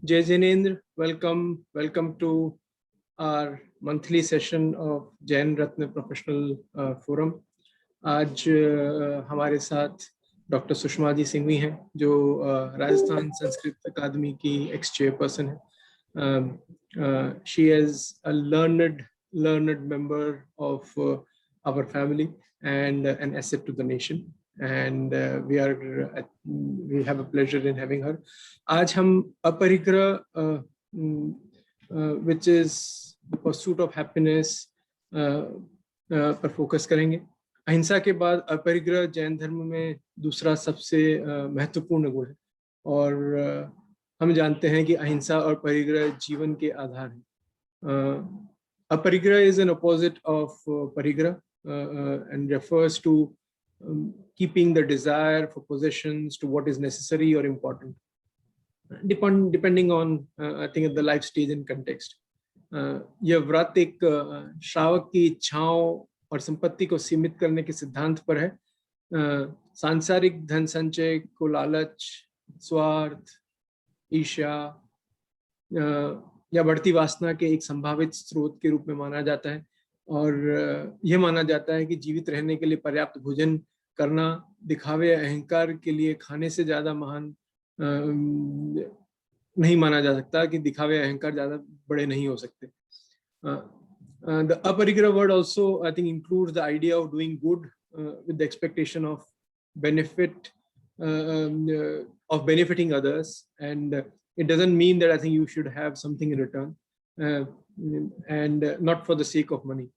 Jai Jainendra, welcome to our monthly session of Jain Ratna Professional Forum. आज हमारे साथ doctor Sushma ji Singhvi हैं जो राजस्थान संस्कृत अकादमी की एक्स चेयरपर्सन है. She is a learned member of our family and an asset to the nation. And we have a pleasure in having her. आज हम अपरिग्रह which is the pursuit of happiness पर focus करेंगे. अहिंसा के बाद अपरिग्रह जैन धर्म में दूसरा सबसे महत्वपूर्ण गुण है और हम जानते हैं कि अहिंसा और परिग्रह जीवन के आधार हैं. अपरिग्रह is an opposite of परिग्रह and refers to keeping the desire for possessions to what is necessary or important, depending on I think the life stage and context. यह व्रत एक श्रावक की इच्छाओं और संपत्ति को सीमित करने के सिद्धांत पर है. सांसारिक धन संचय को लालच, स्वार्थ, ईर्ष्या या बढ़ती वासना के एक संभावित स्रोत के रूप में माना जाता है और यह माना जाता है कि जीवित रहने के लिए पर्याप्त भोजन करना दिखावे अहंकार के लिए खाने से ज्यादा महान नहीं माना जा सकता, कि दिखावे अहंकार ज्यादा बड़े नहीं हो सकते. The aparigraha word also I think includes the idea of doing good with the expectation of benefit of benefiting others, and it doesn't mean that I think you should have something in return and not for the sake of money.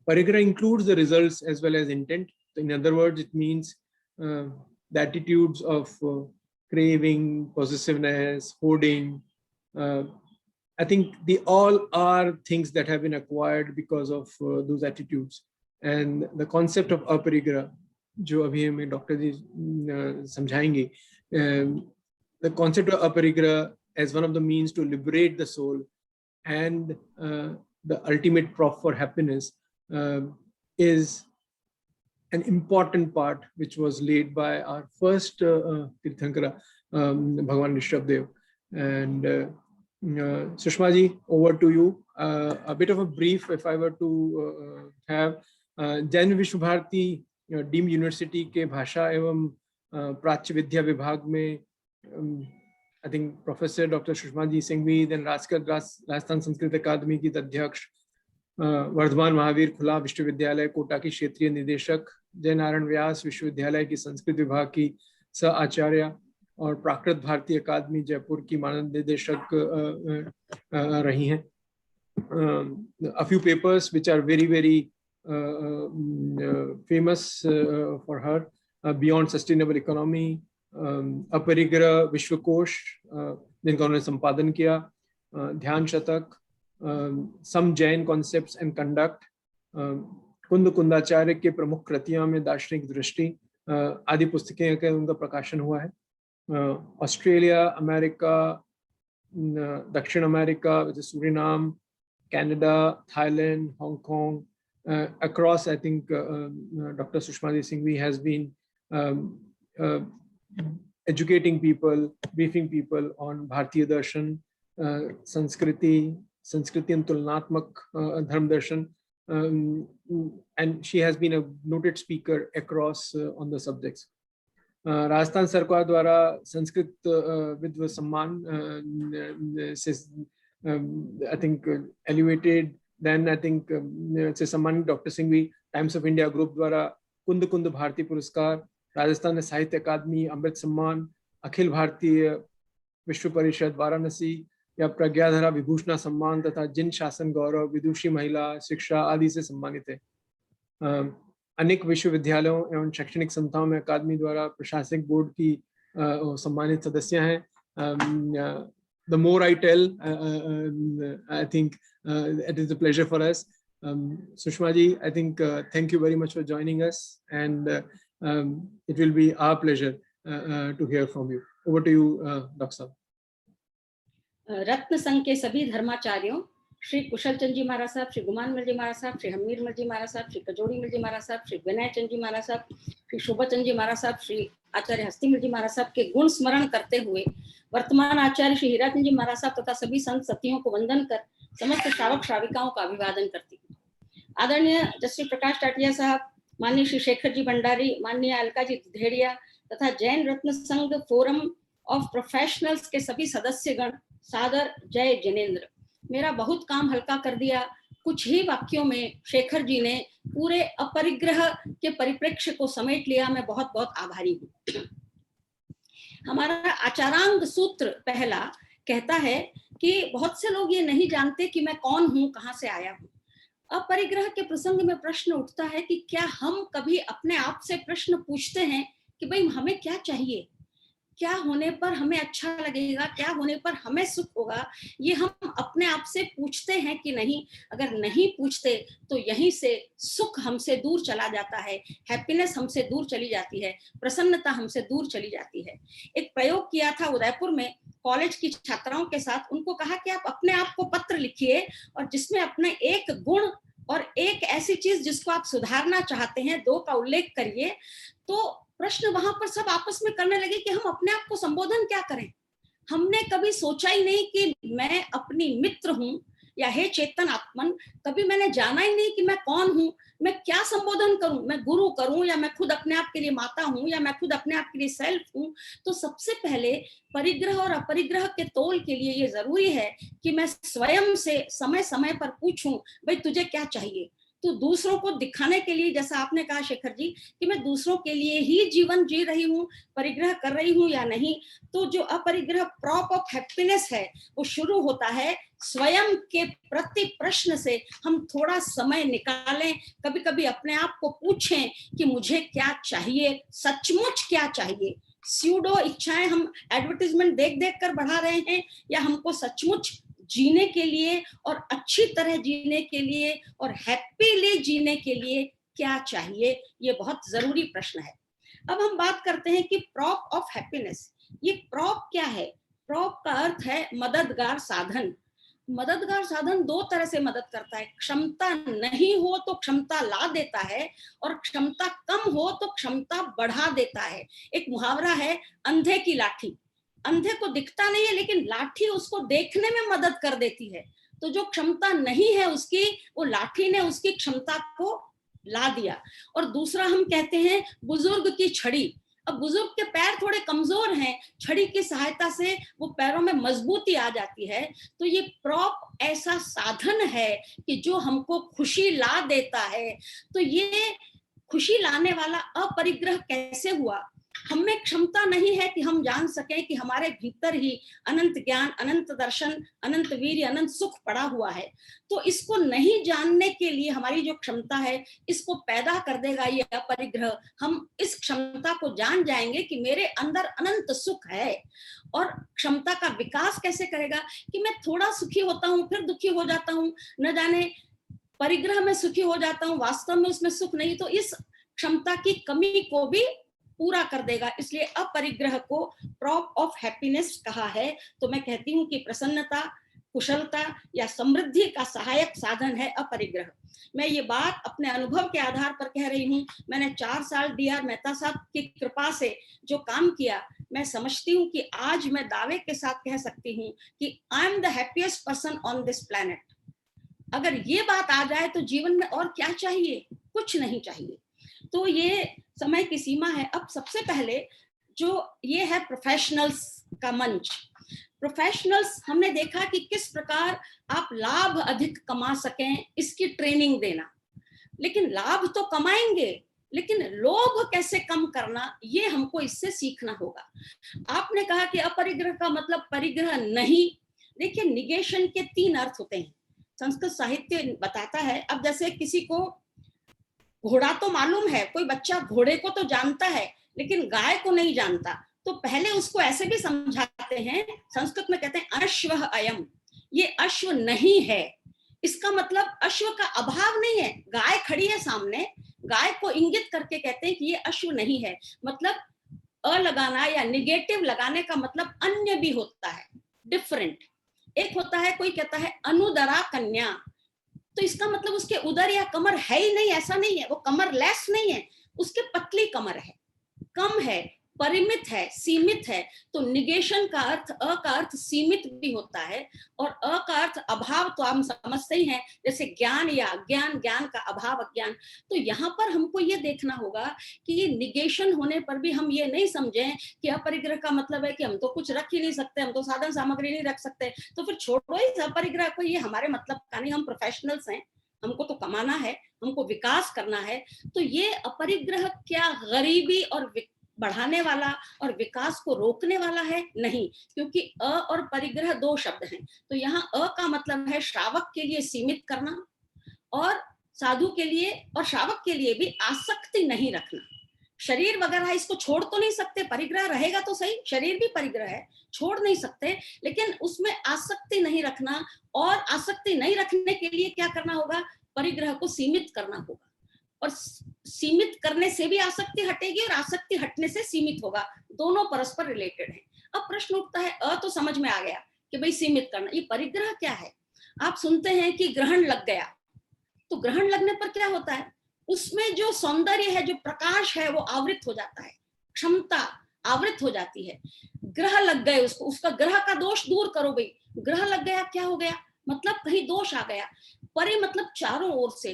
Parigraha includes the results as well as intent. In other words, it means the attitudes of craving, possessiveness, hoarding. I think they all are things that have been acquired because of those attitudes. And the concept of aparigraha, जो अभी हमें doctor जी समझाएंगे, the concept of aparigraha as one of the means to liberate the soul and the ultimate prop for happiness is an important part which was laid by our first Tirthankara, Bhagwan Rishabhdev. And Sushma ji, over to you. A bit of a brief, if I were to have. Jain विश्व Bharti deemed university के भाषा एवं प्राच्य विद्या विभाग में I think professor doctor Sushma ji Singhvi, then Rajasthan Sanskrit अकादमी की अध्यक्ष, वर्धमान महावीर खुला विश्वविद्यालय कोटा की क्षेत्रीय निदेशक, जय नारायण व्यास विश्वविद्यालय की संस्कृत विभाग की सह आचार्य और प्राकृत भारतीय अकादमी जयपुर की मानद निदेशक रही हैं. A few papers which are very famous for her, Beyond Sustainable Economy, अपरिग्रह विश्वकोश जिनका उन्होंने संपादन किया, ध्यान शतक, Some Jain Concepts and Conduct, कुंद कुंदाचार्य के प्रमुख कृतियों में दार्शनिक दृष्टि आदि पुस्तकें का उनका प्रकाशन हुआ है. ऑस्ट्रेलिया, अमेरिका, दक्षिण America, Suriname, Canada, Thailand, Hong Kong, across I think Dr. Sushma Ji Singhvi has been educating people, briefing people on Bharatiya Darshan, Sanskriti and Tulnatmak Dharm Darshan, and she has been a noted speaker across on the subjects. Rajasthan सरकार द्वारा संस्कृत विद्व सम्मान से I think elevated. Then I think से सम्मानित doctor Singhvi times of India group द्वारा कुंद कुंद भारती पुरस्कार, राजस्थान साहित्य अकादमी अमृत सम्मान, अखिल भारतीय विश्व परिषद वाराणसी या प्रज्ञाधरा विभूषण सम्मान तथा जिन शासन गौरव, विदुषी महिला शिक्षा आदि से सम्मानित है. अनेक विश्वविद्यालयों एवं शैक्षणिक संस्थाओं में अकादमी द्वारा प्रशासनिक बोर्ड की सम्मानित सदस्य हैं. The more I tell, I think it is a pleasure for us. Sushma ji, I think thank you very much for joining us, and it will be our pleasure to hear from you. Over to you, Dr. Saab. रत्न संघ के सभी धर्माचार्यों, श्री कुशल चंद जी महाराज साहब, श्री गुमान मिल जी महाराज साहब, श्री हमीर मिल जी महाराज साहब, श्री कजोड़ी मिल जी महाराज साहब, श्री विनय चंद जी महाराज साहब, श्री शोभा चंद जी महाराज साहब, श्री आचार्य हस्ती मिल जी महाराज साहब के गुण स्मरण करते हुए वर्तमान आचार्य श्री हीरा चंद जी महाराज साहब तथा सभी संत सतियों को वंदन कर समस्त श्रावक श्राविकाओं का अभिवादन करती हूँ। आदरणीय जस्टिस प्रकाश टाटिया साहब, माननीय श्री शेखर जी भंडारी, माननीय अलका जी धेड़िया तथा जैन रत्न संघ फोरम ऑफ प्रोफेशनल्स के सभी सदस्यगण, सादर जय जिनेन्द्र। मेरा बहुत काम हल्का कर दिया। कुछ ही वाक्यों में शेखर जी ने पूरे अपरिग्रह के परिप्रेक्ष्य को समेट लिया। मैं बहुत बहुत आभारी हूँ। हमारा आचारांग सूत्र पहला कहता है कि बहुत से लोग ये नहीं जानते कि मैं कौन हूँ, कहाँ से आया हूँ। अपरिग्रह के प्रसंग में प्रश्न उठता है कि क्या हम कभी अपने आप से प्रश्न पूछते हैं कि भाई हमें क्या चाहिए, क्या होने पर हमें अच्छा लगेगा, क्या होने पर हमें सुख होगा। ये हम अपने आप से पूछते हैं कि नहीं? अगर नहीं पूछते तो यहीं से सुख हमसे दूर चला जाता है, हैप्पीनेस हमसे दूर चली जाती है, प्रसन्नता हमसे दूर चली जाती है। एक प्रयोग किया था उदयपुर में कॉलेज की छात्राओं के साथ। उनको कहा कि आप अपने आप को पत्र लिखिए और जिसमें अपने एक गुण और एक ऐसी चीज जिसको आप सुधारना चाहते हैं, दो का उल्लेख करिए। तो प्रश्न वहां पर सब आपस में करने लगे कि हम अपने आप को संबोधन क्या करें। हमने कभी सोचा ही नहीं कि मैं अपनी मित्र हूं या हे चेतन आत्मन। कभी मैंने जाना ही नहीं कि मैं कौन हूं, मैं क्या संबोधन करूं, मैं गुरु करूं या मैं खुद अपने आप के लिए माता हूं या मैं खुद अपने आप के लिए सेल्फ हूं। तो सबसे पहले परिग्रह और अपरिग्रह के तोल के लिए ये जरूरी है कि मैं स्वयं से समय समय पर पूछूं, भाई तुझे क्या चाहिए। तो दूसरों को दिखाने के लिए, जैसा आपने कहा शेखर जी, कि मैं दूसरों के लिए ही जीवन जी रही हूँ, परिग्रह कर रही हूँ या नहीं। तो जो अपरिग्रह प्रॉप ऑफ हैप्पीनेस है वो शुरू होता है स्वयं के प्रति प्रश्न से। हम थोड़ा समय निकालें, कभी कभी अपने आप को पूछें कि मुझे क्या चाहिए, सचमुच क्या चाहिए। स्यूडो इच्छाएं हम एडवर्टाइजमेंट देख देख कर बढ़ा रहे हैं या हमको सचमुच जीने के लिए और अच्छी तरह जीने के लिए और हैप्पीली जीने के लिए क्या चाहिए, ये बहुत जरूरी प्रश्न है। अब हम बात करते हैं कि प्रॉप ऑफ हैप्पीनेस। ये प्रॉप क्या है? प्रॉप का अर्थ है मददगार साधन। मददगार साधन दो तरह से मदद करता है। क्षमता नहीं हो तो क्षमता ला देता है और क्षमता कम हो तो क्षमता बढ़ा देता है। एक मुहावरा है, अंधे की लाठी। अंधे को दिखता नहीं है लेकिन लाठी उसको देखने में मदद कर देती है। तो जो क्षमता नहीं है उसकी, वो लाठी ने उसकी क्षमता को ला दिया। और दूसरा हम कहते हैं बुजुर्ग की छड़ी। अब बुजुर्ग के पैर थोड़े कमजोर हैं, छड़ी की सहायता से वो पैरों में मजबूती आ जाती है। तो ये प्रॉप ऐसा साधन है कि जो हमको खुशी ला देता है। तो ये खुशी लाने वाला अपरिग्रह कैसे हुआ? हमें क्षमता नहीं है कि हम जान सकें कि हमारे भीतर ही अनंत ज्ञान, अनंत दर्शन, अनंत वीर्य, अनंत सुख पड़ा हुआ है। तो इसको नहीं जानने के लिए हमारी जो क्षमता है, इसको पैदा कर देगा ये अपरिग्रह। हम इस क्षमता को जान जाएंगे कि मेरे अंदर अनंत सुख है। और क्षमता का विकास कैसे करेगा कि मैं थोड़ा सुखी होता हूँ फिर दुखी हो जाता हूँ, न जाने परिग्रह में सुखी हो जाता हूँ, वास्तव में उसमें सुख नहीं। तो इस क्षमता की कमी को भी पूरा कर देगा। इसलिए अपरिग्रह को प्रॉप ऑफ हैप्पीनेस कहा है। तो मैं कहती हूँ कि प्रसन्नता, कुशलता या समृद्धि का सहायक साधन है अपरिग्रह। मैं ये बात अपने अनुभव के आधार पर कह रही हूँ। मैंने 4 साल DR मेहता साहब की कृपा से जो काम किया, मैं समझती हूँ कि आज मैं दावे के साथ कह सकती हूँ कि I am the happiest person on this planet. अगर ये बात आ जाए तो जीवन में और क्या चाहिए? कुछ नहीं चाहिए। तो ये समय की सीमा है। अब सबसे पहले जो ये है प्रोफेशनल्स का मंच। प्रोफेशनल्स हमने देखा कि किस प्रकार आप लाभ अधिक कमा सकें, इसकी ट्रेनिंग देना। लेकिन लाभ तो कमाएंगे, लेकिन लोभ कैसे कम करना, ये हमको इससे सीखना होगा। आपने कहा कि अपरिग्रह का मतलब परिग्रह नहीं। देखिए, निगेशन के 3 अर्थ होते हैं, संस्कृत साहित्य बताता है। अब जैसे किसी को घोड़ा तो मालूम है, कोई बच्चा घोड़े को तो जानता है लेकिन गाय को नहीं जानता, तो पहले उसको ऐसे भी समझाते हैं। संस्कृत में कहते हैं अश्वः अयम, ये अश्व नहीं है। इसका मतलब अश्व का अभाव नहीं है, गाय खड़ी है सामने, गाय को इंगित करके कहते हैं कि ये अश्व नहीं है। मतलब अ लगाना या निगेटिव लगाने का मतलब अन्य भी होता है, डिफरेंट। एक होता है, कोई कहता है अनुदरा कन्या, तो इसका मतलब उसके उदर या कमर है ही नहीं, ऐसा नहीं है, वो कमर लेस नहीं है, उसके पतली कमर है, कम है, परिमित है, सीमित है। तो निगेशन का अर्थ, अ का अर्थ सीमित भी होता है, और अ का अर्थ अभाव, तो हम समझते ही हैं, जैसे ज्ञान या अज्ञान, ज्ञान का अभाव, अज्ञान। तो यहाँ पर हमको ये देखना होगा कि ये निगेशन होने पर भी हम ये नहीं समझें कि अपरिग्रह का मतलब है कि हम तो कुछ रख ही नहीं सकते, हम तो साधन सामग्री नहीं रख सकते, तो फिर छोड़ो ही अपरिग्रह को, ये हमारे मतलब का नहीं, हम प्रोफेशनल्स हैं, हमको तो कमाना है, हमको विकास करना है। तो ये अपरिग्रह क्या गरीबी और बढ़ाने वाला और विकास को रोकने वाला है? नहीं, क्योंकि अ और परिग्रह दो शब्द हैं। तो यहाँ अ का मतलब है श्रावक के लिए सीमित करना, और साधु के लिए और श्रावक के लिए भी आसक्ति नहीं रखना। शरीर वगैरह इसको छोड़ तो नहीं सकते, परिग्रह रहेगा तो सही, शरीर भी परिग्रह है, छोड़ नहीं सकते, लेकिन उसमें आसक्ति नहीं रखना। और आसक्ति नहीं रखने के लिए क्या करना होगा? परिग्रह को सीमित करना होगा, और सीमित करने से भी आसक्ति हटेगी और आसक्ति हटने से सीमित होगा, दोनों परस्पर रिलेटेड है। अब प्रश्न उठता है, अ तो समझ में आ गया कि भाई सीमित करना, ये परिग्रह क्या है? आप सुनते हैं कि ग्रहण लग गया, तो ग्रहण लगने पर क्या होता है? उसमें जो सौंदर्य है, जो प्रकाश है, वो आवृत हो जाता है, क्षमता आवृत हो जाती है। ग्रह लग गए, उसको, उसका ग्रह का दोष दूर करो भाई, ग्रह लग गया, क्या हो गया? मतलब कहीं दोष आ गया। परे मतलब चारों ओर से।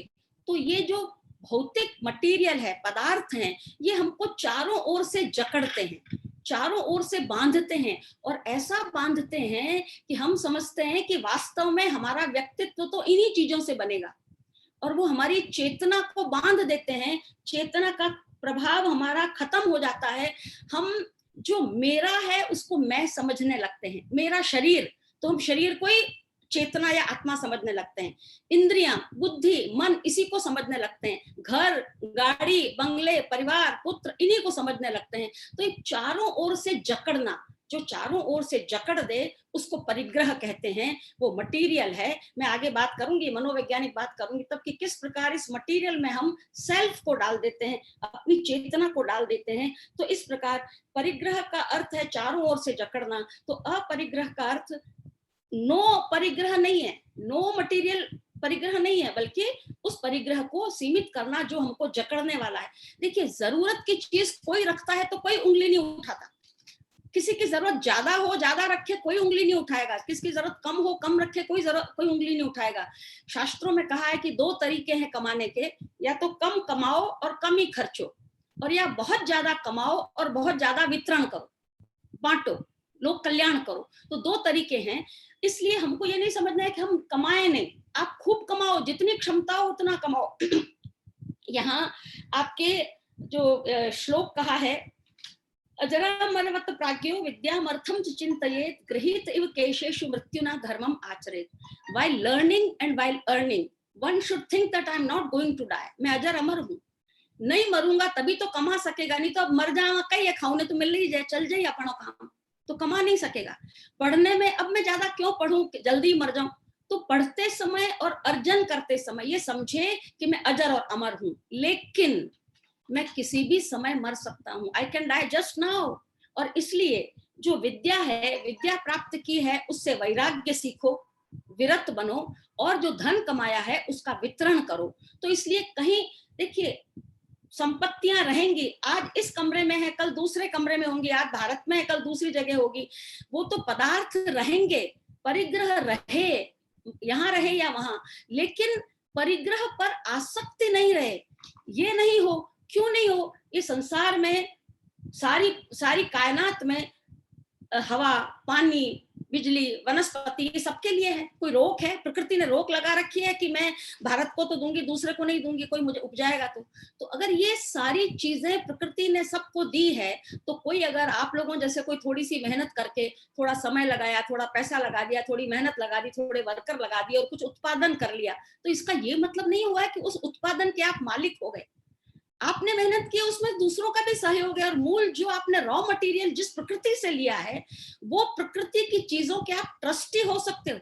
तो ये जो भौतिक मटेरियल है, पदार्थ हैं, ये हमको चारों ओर से जकड़ते हैं, चारों ओर से बांधते हैं, और ऐसा बांधते हैं कि हम समझते हैं कि वास्तव में हमारा व्यक्तित्व तो इन्हीं चीजों से बनेगा, और वो हमारी चेतना को बांध देते हैं, चेतना का प्रभाव हमारा खत्म हो जाता है। हम जो मेरा है उसको मैं समझने लगते हैं, मेरा शरीर, तो हम शरीर को ही चेतना या आत्मा समझने लगते हैं, इंद्रियां, बुद्धि, मन, इसी को समझने लगते हैं, घर, गाड़ी, बंगले, परिवार, पुत्र, इन्हीं को समझने लगते हैं। तो ये चारों ओर से जकड़ना, जो चारों ओर से जकड़ दे, उसको परिग्रह कहते हैं। वो मटेरियल है, मैं आगे बात करूंगी, मनोवैज्ञानिक बात करूंगी तब कि किस प्रकार इस मटेरियल में हम सेल्फ को डाल देते हैं, अपनी चेतना को डाल देते हैं। तो इस प्रकार परिग्रह का अर्थ है चारों ओर से जकड़ना। तो अपरिग्रह का अर्थ नो परिग्रह नहीं है, नो मटेरियल परिग्रह नहीं है, बल्कि उस परिग्रह को सीमित करना जो हमको जकड़ने वाला है। देखिए, जरूरत की चीज कोई रखता है तो कोई उंगली नहीं उठाता, किसी की जरूरत ज्यादा हो, ज्यादा रखे, कोई उंगली नहीं उठाएगा, किसी की जरूरत कम हो, कम रखे, कोई उंगली नहीं उठाएगा। शास्त्रों में कहा है कि दो तरीके हैं कमाने के, या तो कम कमाओ और कम ही खर्चो, और या बहुत ज्यादा कमाओ और बहुत ज्यादा वितरण करो, बांटो, लोक कल्याण करो। तो दो तरीके हैं। इसलिए हमको ये नहीं समझना है कि हम कमाए नहीं, आप खूब कमाओ, जितनी क्षमता हो उतना कमाओ। यहाँ आपके जो श्लोक कहा है, अजरामरवत प्राज्ञो विद्यामर्थम च चिंतयेत गृहीत इव केशेषु मृत्युना धर्मम आचरेत। While learning and while earning, one should think that I am not going to die. मैं अजर अमर हूँ, नहीं मरूंगा तभी तो कमा सकेगा, नहीं तो अब मर जाऊंगा, कहीं खाऊने तो मिल ही जाए, चल जाए अपना काम, तो कमा नहीं सकेगा। पढ़ने में अब मैं ज्यादा क्यों पढ़ूं, जल्दी मर जाऊं। तो पढ़ते समय और अर्जन करते समय ये समझे कि मैं अजर और अमर हूं, लेकिन मैं किसी भी समय मर सकता हूं, I can die just now. और इसलिए जो विद्या है, विद्या प्राप्त की है, उससे वैराग्य सीखो, विरत बनो, और जो धन कमाया है उसका वितरण करो। तो इसलिए कहीं देखिए, संपत्तियां रहेंगी, आज इस कमरे में है, कल दूसरे कमरे में होंगी, आज भारत में है, कल दूसरी जगह होगी, वो तो पदार्थ रहेंगे, परिग्रह रहे, यहाँ रहे या वहां, लेकिन परिग्रह पर आसक्ति नहीं रहे। ये नहीं हो, क्यों नहीं हो? ये संसार में सारी कायनात में हवा, पानी, बिजली, वनस्पति सबके लिए है, कोई रोक है? प्रकृति ने रोक लगा रखी है कि मैं भारत को तो दूंगी, दूसरे को नहीं दूंगी, कोई मुझे उपजाएगा तो अगर ये सारी चीजें प्रकृति ने सबको दी है, तो कोई अगर आप लोगों जैसे कोई थोड़ी सी मेहनत करके, थोड़ा समय लगाया, थोड़ा पैसा लगा दिया, थोड़ी मेहनत लगा दी, थोड़े वर्कर लगा दिए और कुछ उत्पादन कर लिया, तो इसका ये मतलब नहीं हुआ है कि उस उत्पादन के आप मालिक हो गए। आपने मेहनत की, उसमें दूसरों का भी सहयोग है, और मूल जो आपने रॉ मटेरियल जिस प्रकृति से लिया है, वो प्रकृति की चीजों के आप ट्रस्टी हो सकते हो,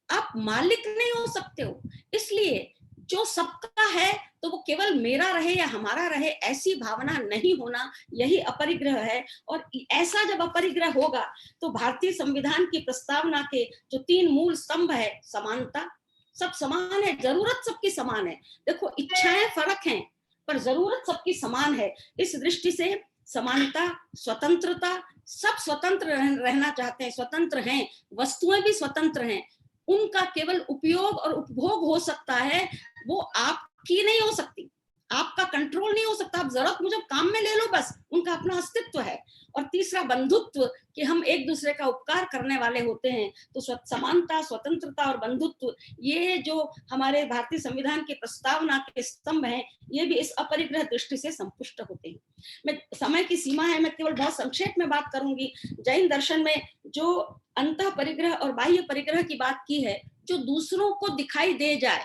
आप मालिक नहीं हो सकते हो। इसलिए जो सबका है तो वो केवल मेरा रहे या हमारा रहे, ऐसी भावना नहीं होना, यही अपरिग्रह है। और ऐसा जब अपरिग्रह होगा तो भारतीय संविधान की प्रस्तावना के जो 3 मूल स्तंभ है, समानता, सब समान है, जरूरत सबकी समान है। देखो इच्छाएं फर्क हैं पर जरूरत सबकी समान है। इस दृष्टि से समानता, स्वतंत्रता, सब स्वतंत्र रहना चाहते हैं, स्वतंत्र हैं, वस्तुएं भी स्वतंत्र हैं, उनका केवल उपयोग और उपभोग हो सकता है, वो आपकी नहीं हो सकती, आपका कंट्रोल नहीं हो सकता। आप जरूरत मुझे काम में ले लो बस, उनका अपना अस्तित्व है। और तीसरा बंधुत्व, कि हम एक दूसरे का उपकार करने वाले होते हैं। तो समानता, स्वतंत्रता और बंधुत्व, ये जो हमारे भारतीय संविधान की प्रस्तावना के स्तंभ हैं, ये भी इस अपरिग्रह दृष्टि से संपुष्ट होते हैं। मैं, समय की सीमा है, मैं केवल बहुत संक्षेप में बात करूंगी। जैन दर्शन में जो अंतः परिग्रह और बाह्य परिग्रह की बात की है, जो दूसरों को दिखाई दे जाए,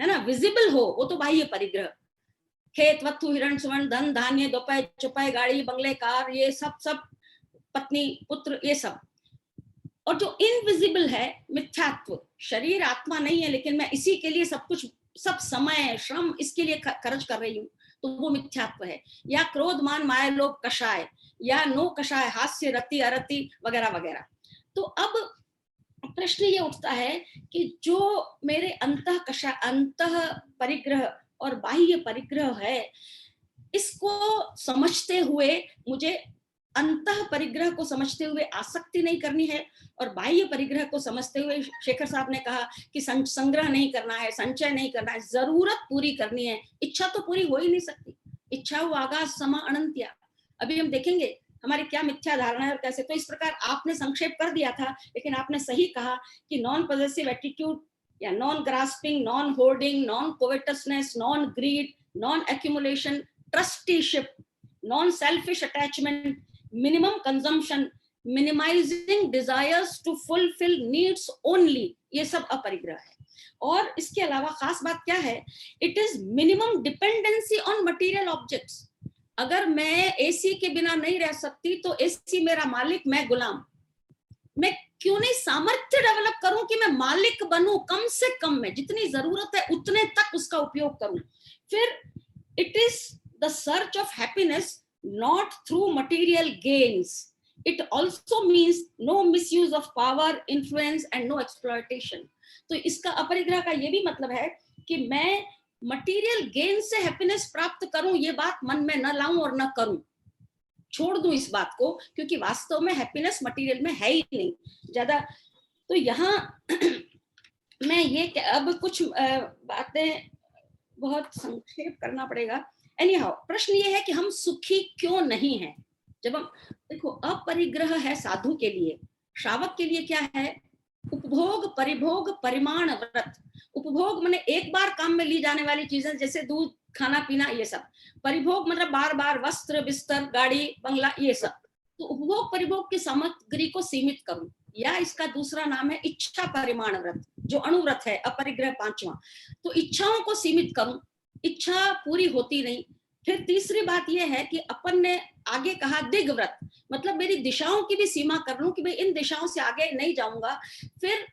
है ना, विजिबल हो, वो तो बाह्य परिग्रह। खेत, वस्तु, हिरण, सुवर्ण, धन, धान्य, दोपय, चुपाई, गाड़ी, बंगले, कार, ये सब पत्नी, पुत्र, ये सब। और जो इनविजिबल है, मिथ्यात्व, शरीर आत्मा नहीं है, लेकिन मैं इसी के लिए सब कुछ, सब समय, श्रम इसके लिए खर्च कर रही हूँ, तो वो मिथ्यात्व है। या क्रोध, मान, माया, लोभ, कषाय, या नो कषाय, हास्य, रति, अरति वगैरह वगैरह। तो अब प्रश्न ये उठता है कि जो मेरे अंतः परिग्रह और बाह्य परिग्रह है, इसको समझते हुए मुझे अंतः परिग्रह को समझते हुए आसक्ति नहीं करनी है, और बाह्य परिग्रह को समझते हुए, शेखर साहब ने कहा कि संग्रह नहीं करना है, संचय नहीं करना है, जरूरत पूरी करनी है। इच्छा तो पूरी हो ही नहीं सकती, इच्छा वो आगाज समा अनंत्या। अभी हम देखेंगे हमारी क्या मिथ्या धारणा है और कैसे। तो इस प्रकार आपने संक्षेप कर दिया था, लेकिन आपने सही कहा कि नॉन पॉजेसिव एटीट्यूड या non grasping, non hoarding, non covetousness, non greed, non accumulation, trusteeship, non selfish attachment, minimum consumption, minimising desires to fulfil needs only, ये सब अपरिग्रह है। और इसके अलावा खास बात क्या है, it is minimum dependency on material objects. अगर मैं एसी के बिना नहीं रह सकती तो एसी मेरा मालिक, मैं गुलाम। मैं क्यों नहीं सामर्थ्य डेवलप करूं कि मैं मालिक बनूं, कम से कम में जितनी जरूरत है उतने तक उसका उपयोग करूं। फिर it is the search of happiness not through material gains. It also means no misuse of power, influence and no exploitation. तो इसका अपरिग्रह का ये भी मतलब है कि मैं मटेरियल गेन से हैप्पीनेस प्राप्त करूं, ये बात मन में न लाऊं और न करूं, छोड़ दूं इस बात को, क्योंकि वास्तव में हैप्पीनेस मटेरियल में है ही नहीं ज्यादा। तो यहाँ मैं ये अब कुछ बातें बहुत संक्षेप करना पड़ेगा। एनीहाउ, प्रश्न ये है कि हम सुखी क्यों नहीं हैं। जब हम देखो, अपरिग्रह है साधु के लिए, श्रावक के लिए क्या है, उपभोग, परिभोग, परिमाण व्रत। उपभोग माने एक बार काम में ली जाने वाली चीजें, जैसे दूध, खाना पीना, ये सब। परिभोग मतलब बार बार वस्त्र, बिस्तर, गाड़ी, बंगला, ये सब। तो उपभोग परिभोग की सामग्री को सीमित करूं, या इसका दूसरा नाम है इच्छा परिमाण व्रत, जो अणुव्रत है, अपरिग्रह 5वां। तो इच्छाओं को सीमित करूं, इच्छा पूरी होती नहीं। फिर तीसरी बात यह है कि अपन ने आगे कहा दिग्व्रत, मतलब मेरी दिशाओं की भी सीमा कर लूं कि भाई इन दिशाओं से आगे नहीं जाऊंगा। फिर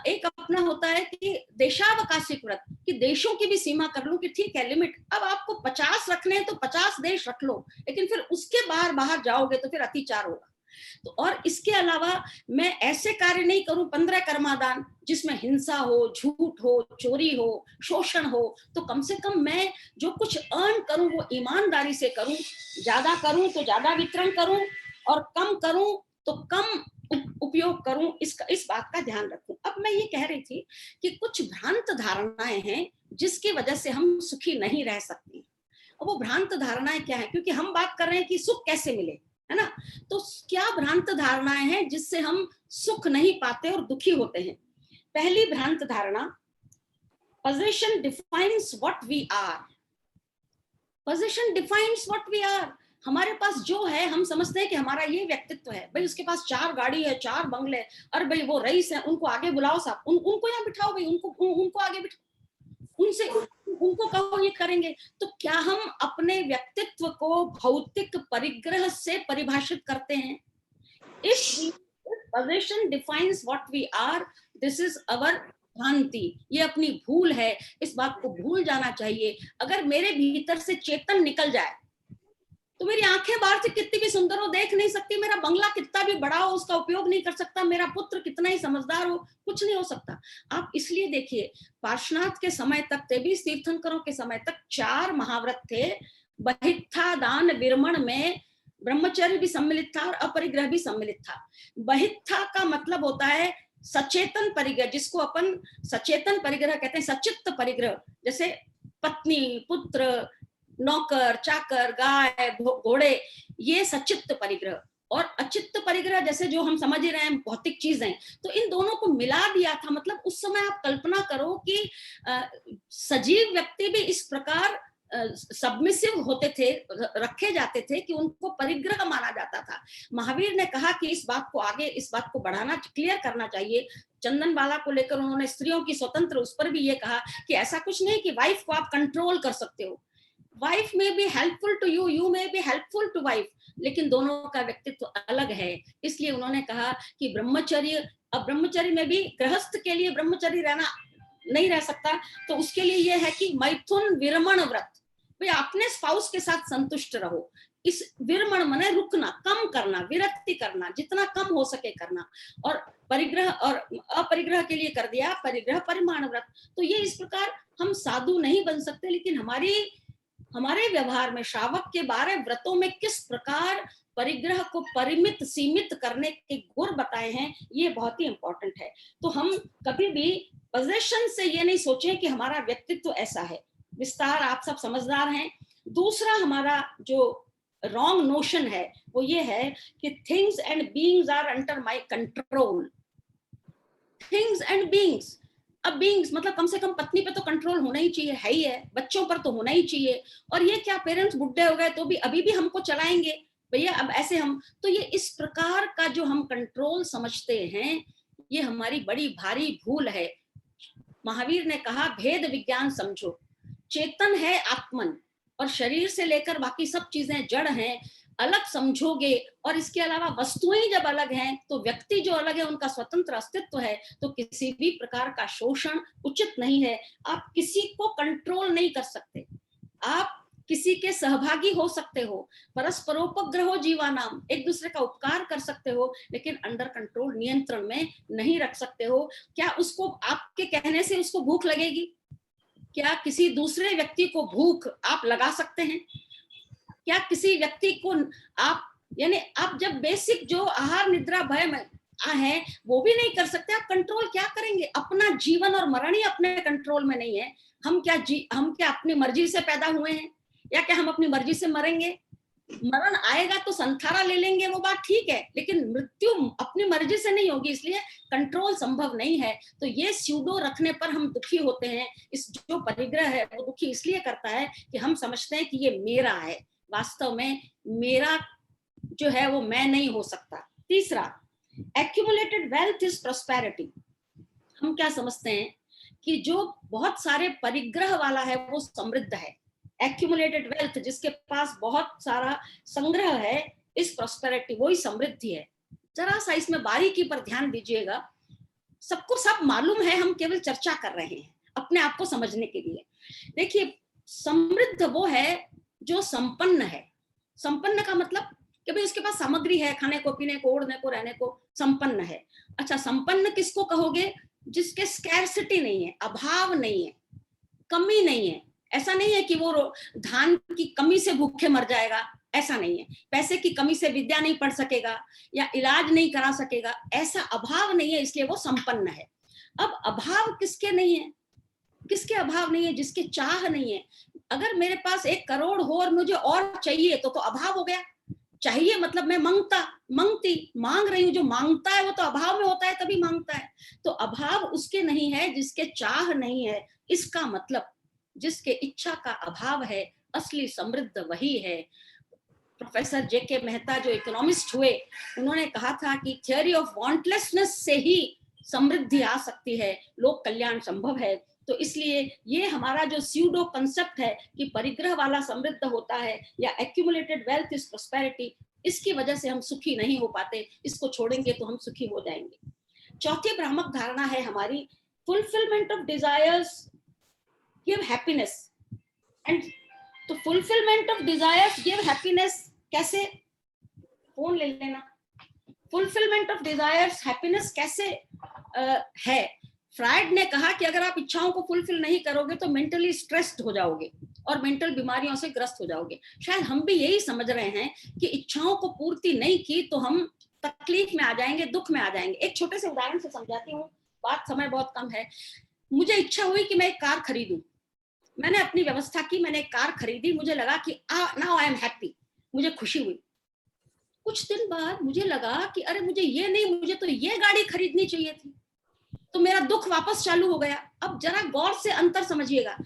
एक अपना होता है कि देशावकाशिक व्रत, कि देशों की भी सीमा कर लूं कि ठीक है, लिमिट, अब आपको 50 रखने हैं तो 50 देश रख लो, लेकिन फिर उसके बाहर जाओगे तो फिर अतिचार होगा। तो और इसके अलावा मैं ऐसे कार्य नहीं करूं, 15 कर्मादान जिसमें हिंसा हो, झूठ हो, चोरी हो, शोषण हो। तो कम से कम मैं जो कुछ अर्न करूं वो ईमानदारी से करूं, ज्यादा करूं तो ज्यादा वितरण करूं, और कम करूं तो कम उपयोग करूं, इस बात का ध्यान रखूं। अब मैं ये कह रही थी कि कुछ भ्रांत धारणाएं हैं जिसकी वजह से हम सुखी नहीं रह सकते। और वो भ्रांत धारणाएं क्या है, क्योंकि हम बात कर रहे हैं कि सुख कैसे मिले, है ना। तो क्या भ्रांत धारणाएं हैं जिससे हम सुख नहीं पाते और दुखी होते हैं। पहली भ्रांत धारणा, position defines what we are. Position defines what we are. हमारे पास जो है हम समझते हैं कि हमारा ये व्यक्तित्व है। भाई उसके पास 4 गाड़ी है, 4 बंगले, अरे भाई वो रईस है, उनको आगे बुलाओ साहब, उनको यहाँ बिठाओ भाई, उनको आगे बिठाओ, उनसे उनको कहो ये करेंगे। तो क्या हम अपने व्यक्तित्व को भौतिक परिग्रह से परिभाषित करते हैं। If possession defines what we are, this is our भ्रांति, ये अपनी भूल है, इस बात को भूल जाना चाहिए। अगर मेरे भीतर से चेतन निकल जाए तो मेरी आंखें बाहर से कितनी भी सुंदर हो देख नहीं सकती, मेरा बंगला कितना भी बड़ा हो उसका उपयोग नहीं कर सकता, मेरा पुत्र कितना ही समझदार हो कुछ नहीं हो सकता। आप इसलिए देखिए, पार्श्वनाथ के समय तक, तेबीस तीर्थंकरों के समय तक 4 महाव्रत थे। बहित्था दान विरमण में ब्रह्मचर्य भी सम्मिलित था और अपरिग्रह भी सम्मिलित था। बहित्था का मतलब होता है सचेतन परिग्रह, जिसको अपन सचेतन परिग्रह कहते हैं, सचित्त परिग्रह, जैसे पत्नी, पुत्र, नौकर, चाकर, गाय, घोड़े, ये सचित्त परिग्रह। और अचित्त परिग्रह जैसे जो हम समझ रहे हैं भौतिक चीजें, तो इन दोनों को मिला दिया था। मतलब उस समय आप कल्पना करो कि सजीव व्यक्ति भी इस प्रकार सबमिसिव होते थे, रखे जाते थे कि उनको परिग्रह माना जाता था। महावीर ने कहा कि इस बात को आगे, इस बात को बढ़ाना, क्लियर करना चाहिए। चंदन बाला को लेकर उन्होंने स्त्रियों की स्वतंत्र, उस पर भी ये कहा कि ऐसा कुछ नहीं कि वाइफ को आप कंट्रोल कर सकते हो, wife may be helpful to you, you may be helpful to wife, लेकिन दोनों का व्यक्तित्व अलग है। इसलिए उन्होंने कहा कि ब्रह्मचर्य, अब ब्रह्मचर्य में भी गृहस्थ के लिए ब्रह्मचर्य रहना नहीं रह सकता, तो उसके लिए यह है कि मैथुन विरमण व्रत, भाई अपने स्पाउस के साथ संतुष्ट रहो। इस विरमण माने रुकना, कम करना, विरक्ति करना, जितना कम हो सके करना। और परिग्रह और अपरिग्रह के लिए कर दिया परिग्रह परिमाण व्रत। तो ये इस प्रकार हम साधु नहीं बन सकते, लेकिन हमारे व्यवहार में श्रावक के 12 व्रतों में किस प्रकार परिग्रह को परिमित, सीमित करने के गुर बताए हैं, ये बहुत ही इंपॉर्टेंट है। तो हम कभी भी पोजीशन से ये नहीं सोचें कि हमारा व्यक्तित्व ऐसा है। विस्तार, आप सब समझदार हैं। दूसरा हमारा जो रॉन्ग नोशन है वो ये है कि things and beings are under my control. Things and beings, अब बीइंग्स मतलब कम से कम पत्नी पे तो कंट्रोल होना ही चाहिए, है ही है, बच्चों पर तो होना ही चाहिए। और ये क्या, पेरेंट्स बुढ़े हो गए तो भी अभी भी हमको चलाएंगे भैया, अब ऐसे हम, तो ये इस प्रकार का जो हम कंट्रोल समझते हैं, ये हमारी बड़ी भारी भूल है। महावीर ने कहा भेद विज्ञान समझो, चेतन है आत्मन और शरीर से लेकर बाकी सब चीजें जड़ हैं, अलग समझोगे। और इसके अलावा वस्तुएं जब अलग हैं तो व्यक्ति जो अलग है उनका स्वतंत्र अस्तित्व है, तो किसी भी प्रकार का शोषण उचित नहीं है। आप किसी को कंट्रोल नहीं कर सकते, आप किसी के सहभागी हो सकते हो, परस्परोपग्रहो जीवानाम, एक दूसरे का उपकार कर सकते हो, लेकिन अंडर कंट्रोल, नियंत्रण में नहीं रख सकते हो। क्या उसको आपके कहने से उसको भूख लगेगी? क्या किसी दूसरे व्यक्ति को भूख आप लगा सकते हैं? क्या किसी व्यक्ति को आप, यानी आप जब बेसिक जो आहार निद्रा भय में है वो भी नहीं कर सकते, आप कंट्रोल क्या करेंगे? अपना जीवन और मरण ही अपने कंट्रोल में नहीं है। हम क्या अपनी मर्जी से पैदा हुए हैं, या क्या हम अपनी मर्जी से मरेंगे? मरण आएगा तो संथारा ले लेंगे, वो बात ठीक है, लेकिन मृत्यु अपनी मर्जी से नहीं होगी, इसलिए कंट्रोल संभव नहीं है। तो ये स्यूडो रखने पर हम दुखी होते हैं। इस जो परिग्रह है वो दुखी इसलिए करता है कि हम समझते हैं कि ये मेरा है, वास्तव में मेरा जो है वो मैं नहीं हो सकता। तीसरा, एक्यूमुलेटेड वेल्थ इज प्रॉस्पेरिटी। हम क्या समझते हैं कि जो बहुत सारे परिग्रह वाला है वो समृद्ध है। एक्यूमुलेटेड वेल्थ, जिसके पास बहुत सारा संग्रह है, इस प्रॉस्पेरिटी, वही समृद्धि है। जरा सा इसमें बारीकी पर ध्यान दीजिएगा। सबको सब मालूम है, हम केवल चर्चा कर रहे हैं अपने आप को समझने के लिए। देखिए, समृद्ध वो है जो संपन्न है। संपन्न का मतलब कि भाई उसके पास सामग्री है, खाने को, पीने को, ओढ़ने को, रहने को, संपन्न है। अच्छा, संपन्न किसको कहोगे? जिसके स्कैरसिटी नहीं है, अभाव नहीं है, कमी नहीं है। ऐसा नहीं है कि वो धान की कमी से भूखे मर जाएगा, ऐसा नहीं है। पैसे की कमी से विद्या नहीं पढ़ सकेगा या इलाज नहीं करा सकेगा, ऐसा अभाव नहीं है, इसलिए वो संपन्न है। अब अभाव किसके नहीं है? किसके अभाव नहीं है? जिसके चाह नहीं है। अगर मेरे पास 1 करोड़ हो और मुझे और चाहिए तो अभाव हो गया। चाहिए मतलब मैं मांग रही हूँ, जो मांगता है वो तो अभाव में होता है, तभी मांगता है। तो अभाव उसके नहीं है जिसके चाह नहीं है। इसका मतलब जिसके इच्छा का अभाव है, असली समृद्ध वही है। प्रोफेसर जेके मेहता जो इकोनॉमिस्ट हुए, उन्होंने कहा था कि थियरी ऑफ वांटलेसनेस से ही समृद्धि आ सकती है, लोक कल्याण संभव है। तो इसलिए ये हमारा जो स्यूडो कंसेप्ट है कि परिग्रह वाला समृद्ध होता है या एक्यूमुलेटेड वेल्थ इज प्रॉस्पेरिटी, इसकी वजह से हम सुखी नहीं हो पाते। इसको छोड़ेंगे तो हम सुखी हो जाएंगे। चौथी भ्रामक धारणा है हमारी fulfillment of desires give happiness, and तो fulfillment of desires give happiness कैसे, फोन ले लेना, fulfillment of desires happiness कैसे है? फ्राइड ने कहा कि अगर आप इच्छाओं को फुलफिल नहीं करोगे तो मेंटली स्ट्रेस्ड हो जाओगे और मेंटल बीमारियों से ग्रस्त हो जाओगे। शायद हम भी यही समझ रहे हैं कि इच्छाओं को पूर्ति नहीं की तो हम तकलीफ में आ जाएंगे, दुख में आ जाएंगे। एक छोटे से उदाहरण से समझाती हूँ, बात समय बहुत कम है। मुझे इच्छा हुई कि मैं एक कार खरीदूं, मैंने अपनी व्यवस्था की, मैंने एक कार खरीदी, मुझे लगा कि नाउ आई एम हैप्पी, मुझे खुशी हुई। कुछ दिन बाद मुझे लगा कि अरे मुझे ये नहीं, मुझे तो ये गाड़ी खरीदनी चाहिए थी, तो मेरा दुख वापस चालू हो गया। अब जरा गौर से अंतर समझिएगा,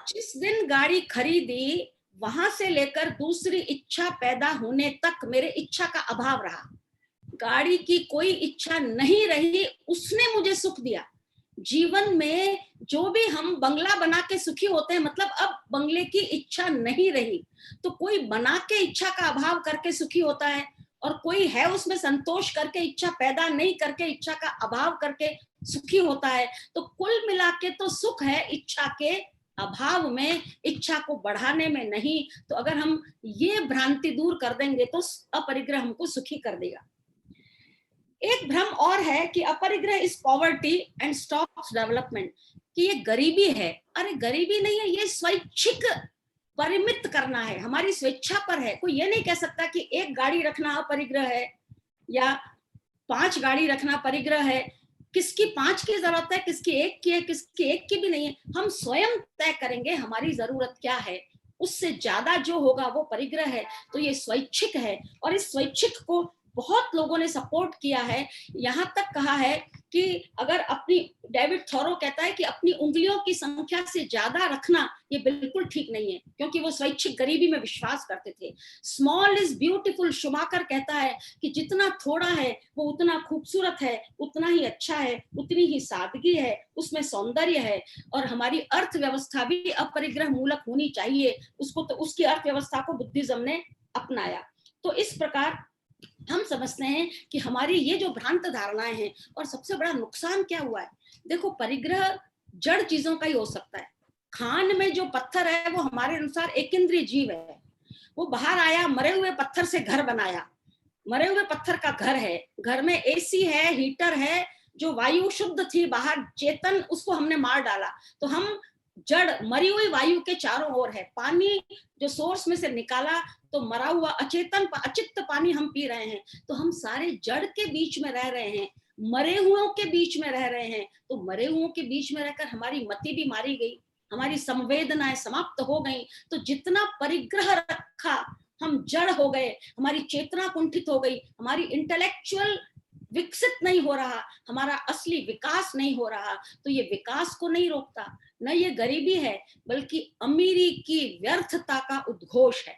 जिस दिन गाड़ी खरीदी वहां से लेकर दूसरी इच्छा पैदा होने तक मेरे इच्छा का अभाव रहा। गाड़ी की कोई इच्छा नहीं रही, उसने मुझे सुख दिया। जीवन में जो भी हम बंगला बना के सुखी होते हैं, मतलब अब बंगले की इच्छा नहीं रही, तो कोई बना के इच्छा का अभाव करके सुखी होता है और कोई है उसमें संतोष करके, इच्छा पैदा नहीं करके, इच्छा का अभाव करके सुखी होता है। तो कुल मिला के तो सुख है इच्छा के अभाव में, इच्छा को बढ़ाने में नहीं। तो अगर हम ये भ्रांति दूर कर देंगे तो अपरिग्रह हमको सुखी कर देगा। एक भ्रम और है कि aparigraha is poverty and stops development, कि ये गरीबी है। अरे गरीबी नहीं है, ये स्वैच्छिक परिमित करना है, हमारी स्वेच्छा पर है। कोई ये नहीं कह सकता कि एक गाड़ी रखना अपरिग्रह है या 5 गाड़ी रखना परिग्रह है। किसकी 5 की जरूरत है, किसकी 1 की है, किसकी 1 की भी नहीं है। हम स्वयं तय करेंगे हमारी जरूरत क्या है, उससे ज्यादा जो होगा वो परिग्रह है। तो ये स्वैच्छिक है और इस स्वैच्छिक को बहुत लोगों ने सपोर्ट किया है। यहां तक कहा है कि अगर अपनी, डेविड थॉरो कहता है कि अपनी उंगलियों की संख्या से ज्यादा रखना ये बिल्कुल ठीक नहीं है, क्योंकि वो स्वैच्छिक गरीबी में विश्वास करते थे। स्मॉल इज ब्यूटीफुल, शुमाकर कहता है कि जितना थोड़ा है वो उतना खूबसूरत है, उतना ही अच्छा है, उतनी ही सादगी है, उसमें सौंदर्य है। और हमारी अर्थव्यवस्था भी अपरिग्रह मूलक होनी चाहिए, उसको तो उसकी अर्थव्यवस्था को बुद्धिज्म ने अपनाया। तो इस प्रकार हम समझते हैं कि हमारी ये जो भ्रांत धारणाएं हैं, और सबसे बड़ा नुकसान क्या हुआ है, देखो परिग्रह जड़ चीजों का ही हो सकता है। खान में जो पत्थर है वो हमारे अनुसार एक इंद्रिय जीव है, वो बाहर आया, मरे हुए पत्थर से घर बनाया, मरे हुए पत्थर का घर है, घर में एसी है, हीटर है, जो वायु शुद्ध थी बाहर चेतन, उसको हमने मार डाला। तो हम जड़ मरी हुई वायु के चारों ओर है, पानी जो सोर्स में से निकाला तो मरा हुआ अचेतन अचित्त पानी हम पी रहे हैं। तो हम सारे जड़ के बीच में रह रहे हैं, मरे हुओं के बीच में रह रहे हैं। तो मरे हुओं के बीच में रहकर हमारी मति भी मारी गई, हमारी संवेदनाएं समाप्त हो गई। तो जितना परिग्रह रखा हम जड़ हो गए, हमारी चेतना कुंठित हो गई, हमारी इंटेलेक्चुअल विकसित नहीं हो रहा, हमारा असली विकास नहीं हो रहा। तो ये विकास को नहीं रोकता, न ये गरीबी है, बल्कि अमीरी की व्यर्थता का उद्घोष है।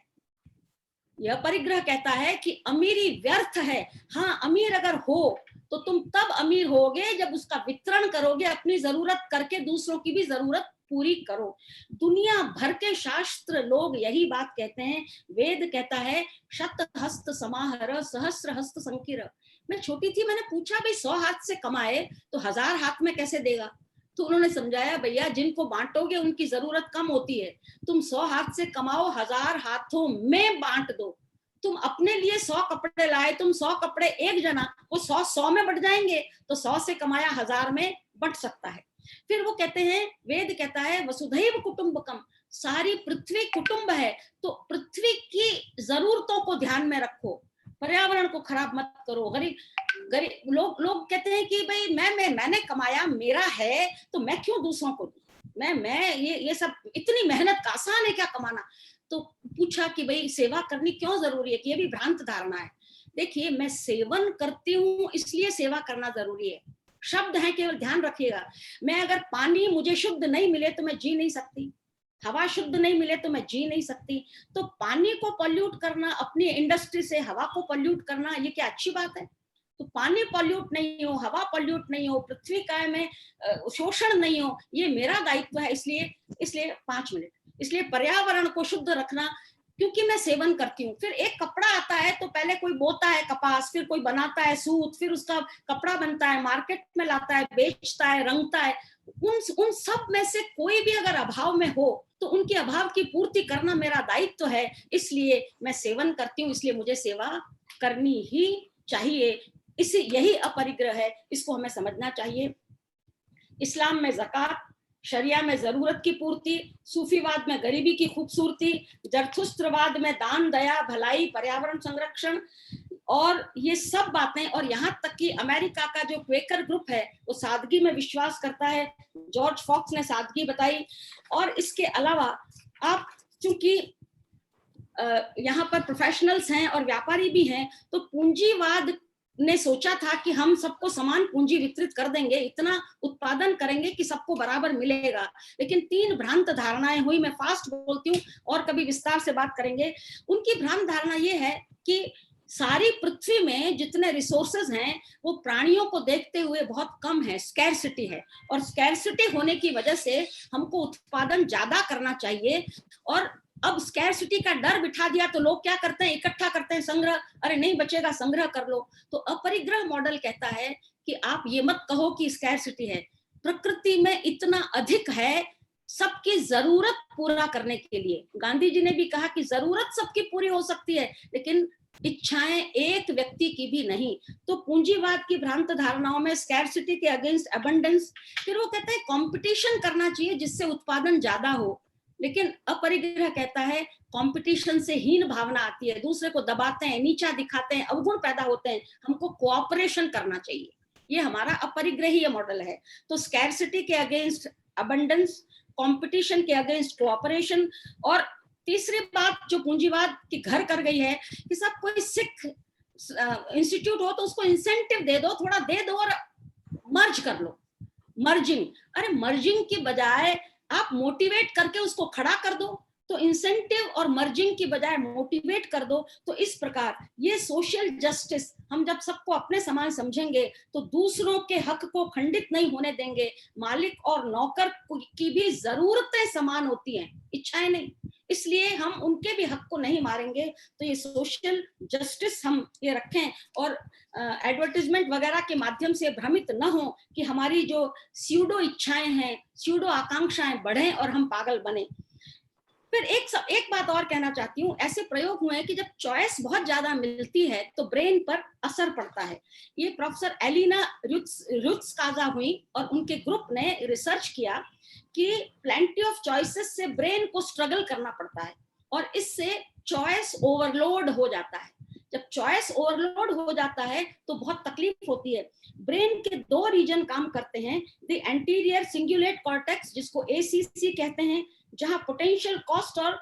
यह परिग्रह कहता है कि अमीरी व्यर्थ है। हाँ, अमीर अगर हो तो तुम तब अमीर होगे जब उसका वितरण करोगे, अपनी जरूरत करके दूसरों की भी जरूरत पूरी करो। दुनिया भर के शास्त्र लोग यही बात कहते हैं। वेद कहता है शत हस्त समाहर सहस्र हस्त संकीर। मैं छोटी थी, मैंने पूछा भाई 100 हाथ से कमाए तो 1000 हाथ में कैसे देगा? तो उन्होंने समझाया भैया जिनको बांटोगे उनकी जरूरत कम होती है, तुम 100 हाथ से कमाओ, 1000 हाथों में बांट दो। तुम अपने लिए 100 कपड़े लाए, तुम 100 कपड़े एक जना, वो 100 में बट जाएंगे, तो 100 से कमाया 1000 में बट सकता है। फिर वो कहते हैं, वेद कहता है वसुधैव कुटुंबकम, सारी पृथ्वी कुटुंब है। तो पृथ्वी की जरूरतों को ध्यान में रखो, पर्यावरण को खराब मत करो। गरीब लोग कहते हैं कि भाई मैंने कमाया, मेरा है, तो मैं क्यों दूसरों को दूं? मैं ये सब इतनी मेहनत का, आसान है क्या कमाना? तो पूछा कि भाई सेवा करनी क्यों जरूरी है, कि ये भी भ्रांत धारणा है। देखिए, मैं सेवन करती हूँ इसलिए सेवा करना जरूरी है। शब्द है, केवल ध्यान रखिएगा। मैं अगर पानी मुझे शुद्ध नहीं मिले तो मैं जी नहीं सकती, हवा शुद्ध नहीं मिले तो मैं जी नहीं सकती। तो पानी को पॉल्यूट करना, अपनी इंडस्ट्री से हवा को पॉल्यूट करना, ये क्या अच्छी बात है? तो पानी पॉल्यूट नहीं हो, हवा पॉल्यूट नहीं हो, पृथ्वी काय में शोषण नहीं हो, ये मेरा दायित्व है। इसलिए 5 मिनट, इसलिए पर्यावरण को शुद्ध रखना, क्योंकि मैं सेवन करती हूँ। फिर एक कपड़ा आता है तो पहले कोई बोता है कपास, फिर कोई बनाता है सूत, फिर उसका कपड़ा बनता है, मार्केट में लाता है, बेचता है, रंगता है। उन सब में से कोई भी अगर अभाव में हो तो उनके अभाव की पूर्ति करना मेरा दायित्व है, इसलिए मैं सेवन करती हूँ, इसलिए मुझे सेवा करनी ही चाहिए। यही अपरिग्रह है, इसको हमें समझना चाहिए। इस्लाम में ज़कात, शरिया में जरूरत की पूर्ति, सूफीवाद में गरीबी की खूबसूरती, जरथुस्त्रवाद में दान, दया, भलाई, पर्यावरण संरक्षण, और ये सब बातें, और यहाँ तक कि अमेरिका का जो क्वेकर ग्रुप है वो सादगी में विश्वास करता है। जॉर्ज फॉक्स ने सादगी बताई। और इसके अलावा आप चूंकि यहाँ पर प्रोफेशनल्स हैं और व्यापारी भी हैं, तो पूंजीवाद ने सोचा था कि हम सबको समान पूंजी वितरित कर देंगे, इतना उत्पादन करेंगे कि सबको बराबर मिलेगा। लेकिन 3 भ्रांत धारणाएं हुई। मैं फास्ट बोलती हूँ और कभी विस्तार से बात करेंगे। उनकी भ्रांत धारणा ये है कि सारी पृथ्वी में जितने रिसोर्सेज हैं वो प्राणियों को देखते हुए बहुत कम है, स्कैरसिटी है, और स्कैरसिटी होने की वजह से हमको उत्पादन ज्यादा करना चाहिए। और अब स्कैरसिटी का डर बिठा दिया तो लोग क्या करते हैं, इकट्ठा करते हैं, संग्रह, अरे नहीं बचेगा संग्रह कर लो। तो अपरिग्रह मॉडल कहता है कि आप ये मत कहो कि स्कैरसिटी है, प्रकृति में इतना अधिक है सबकी जरूरत पूरा करने के लिए। गांधी जी ने भी कहा कि जरूरत सबकी पूरी हो सकती है लेकिन इच्छाएं एक व्यक्ति की भी नहीं। तो पूंजीवाद की भ्रांत धारणाओं में स्कैरसिटी के अगेंस्ट अबंडेंस, फिर वो कहते हैं कंपटीशन करना चाहिए जिससे उत्पादन ज्यादा हो। लेकिन अपरिग्रह कहता है कंपटीशन से हीन भावना आती है, दूसरे को दबाते हैं, नीचा दिखाते हैं, अवगुण पैदा होते हैं, हमको कोऑपरेशन करना चाहिए। ये हमारा अपरिग्रहीय मॉडल है। तो स्कैरसिटी के अगेंस्ट अबंडेंस, कंपटीशन के अगेंस्ट कोऑपरेशन। और तीसरी बात जो पूंजीवाद की घर कर गई है कि सब कोई सिख इंस्टीट्यूट हो तो उसको इंसेंटिव दे दो, थोड़ा दे दो और मर्ज कर लो, मर्जिंग। अरे मर्जिंग की बजाय आप मोटिवेट करके उसको खड़ा कर दो। तो इंसेंटिव और मर्जिंग की बजाय मोटिवेट कर दो। तो इस प्रकार ये सोशल जस्टिस, हम जब सबको अपने समान समझेंगे तो दूसरों के हक को खंडित नहीं होने देंगे। मालिक और नौकर की भी जरूरतें समान होती हैं, इच्छाएं नहीं, इसलिए हम उनके भी हक को नहीं मारेंगे। तो ये सोशल जस्टिस हम ये रखें और एडवर्टाइजमेंट वगैरह के माध्यम से भ्रमित न हो कि हमारी जो स्यूडो इच्छाएं हैं, स्यूडो आकांक्षाएं बढ़े और हम पागल बने। फिर एक बात और कहना चाहती हूँ, ऐसे प्रयोग हुए हैं कि जब चॉइस बहुत ज्यादा मिलती है तो ब्रेन पर असर पड़ता है। ये प्रोफेसर एलिना रुत्स्काज़ा हुई और उनके ग्रुप ने रिसर्च किया कि प्लेंटी ऑफ चॉइसेस से ब्रेन को स्ट्रगल करना पड़ता है और इससे चॉइस ओवरलोड हो जाता है। जब चॉइस ओवरलोड हो जाता है तो बहुत तकलीफ होती है। ब्रेन के 2 रीजन काम करते हैं, द एंटीरियर सिंगुलेट कॉर्टेक्स जिसको ACC कहते हैं, जहां पोटेंशियल कॉस्ट और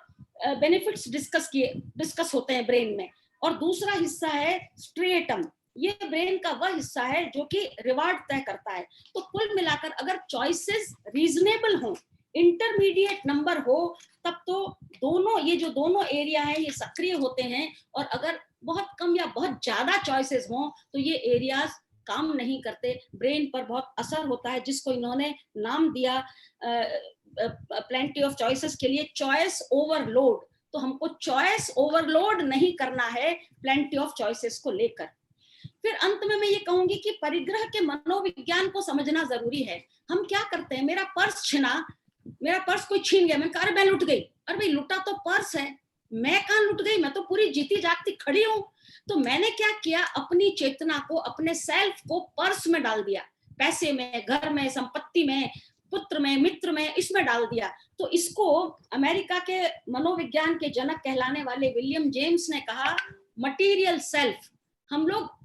बेनिफिट्स डिस्कस होते हैं ब्रेन में, और दूसरा हिस्सा है स्ट्रेटम, ये ब्रेन का वह हिस्सा है जो कि रिवार्ड तय करता है। तो कुल मिलाकर अगर चॉइसेस रीजनेबल हो, इंटरमीडिएट नंबर हो, तब तो दोनों ये जो दोनों एरिया है ये सक्रिय होते हैं। और अगर बहुत कम या बहुत ज्यादा चॉइसेस हो तो ये एरियाज काम नहीं करते, ब्रेन पर बहुत असर होता है, जिसको इन्होंने नाम दिया प्लेंटी ऑफ चॉइसेस के लिए चॉइस ओवरलोड। तो हमको चॉइस ओवरलोड नहीं करना है प्लेंटी ऑफ चॉइसेस को लेकर। फिर अंत में मैं ये कहूंगी कि परिग्रह के मनोविज्ञान को समझना जरूरी है। हम क्या करते हैं, मेरा पर्स छिना, मेरा पर्स कोई छीन गया, मैं कहा मैं लुट गई। अरे भाई लुटा तो पर्स है, मैं कहाँ लुट गई, मैं तो पूरी जीती जागती खड़ी हूँ। तो मैंने क्या किया, अपनी चेतना को, अपने सेल्फ को पर्स में डाल दिया, पैसे में, घर में, संपत्ति में, पुत्र में, मित्र में, इसमें डाल दिया। तो इसको अमेरिका के मनोविज्ञान के जनक कहलाने वाले विलियम जेम्स ने कहा मटीरियल सेल्फ। हम लोग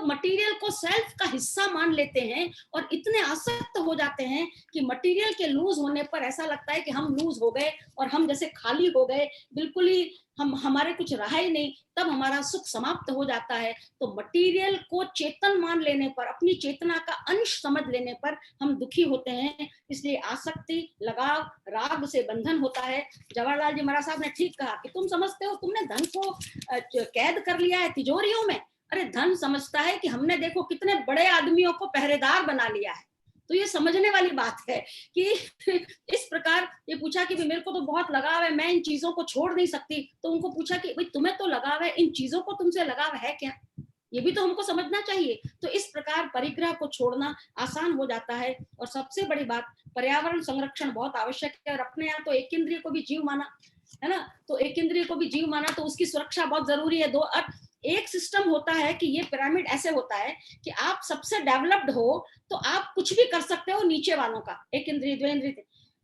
मटेरियल को सेल्फ का हिस्सा मान लेते हैं और इतने आसक्त हो जाते हैं कि मटेरियल के लूज होने पर ऐसा लगता है कि हम लूज हो गए और हम जैसे खाली हो गए, बिल्कुल ही हमारे कुछ रहा ही नहीं, तब हमारा सुख समाप्त हो जाता है। तो मटेरियल को चेतन मान लेने पर, अपनी चेतना का अंश समझ लेने पर हम दुखी होते हैं। इसलिए आसक्ति, लगाव, राग से बंधन होता है। जवाहरलाल जी महाराज साहब ने ठीक कहा कि तुम समझते हो तुमने धन को कैद कर लिया है तिजोरियों में। अरे धन समझता है कि हमने देखो कितने बड़े आदमियों को पहरेदार बना लिया है। तो ये समझने वाली बात है कि इस प्रकार ये पूछा कि मेरे को तो बहुत लगाव है, मैं इन चीजों को छोड़ नहीं सकती। तो उनको पूछा कि भाई तुम्हें तो लगाव है, इन चीजों को तुमसे लगाव है क्या? ये भी तो हमको समझना चाहिए। तो इस प्रकार परिग्रह को छोड़ना आसान हो जाता है। और सबसे बड़ी बात, पर्यावरण संरक्षण बहुत आवश्यक है। और अपने यहाँ तो एक इंद्रिय को भी जीव माना है ना, तो एक इंद्रिय को भी जीव माना, तो उसकी सुरक्षा बहुत जरूरी है। एक सिस्टम होता है कि ये पिरामिड ऐसे होता है कि आप सबसे डेवलप्ड हो तो आप कुछ भी कर सकते हो नीचे वालों का, एक इंद्रिय द्वेंद्रिय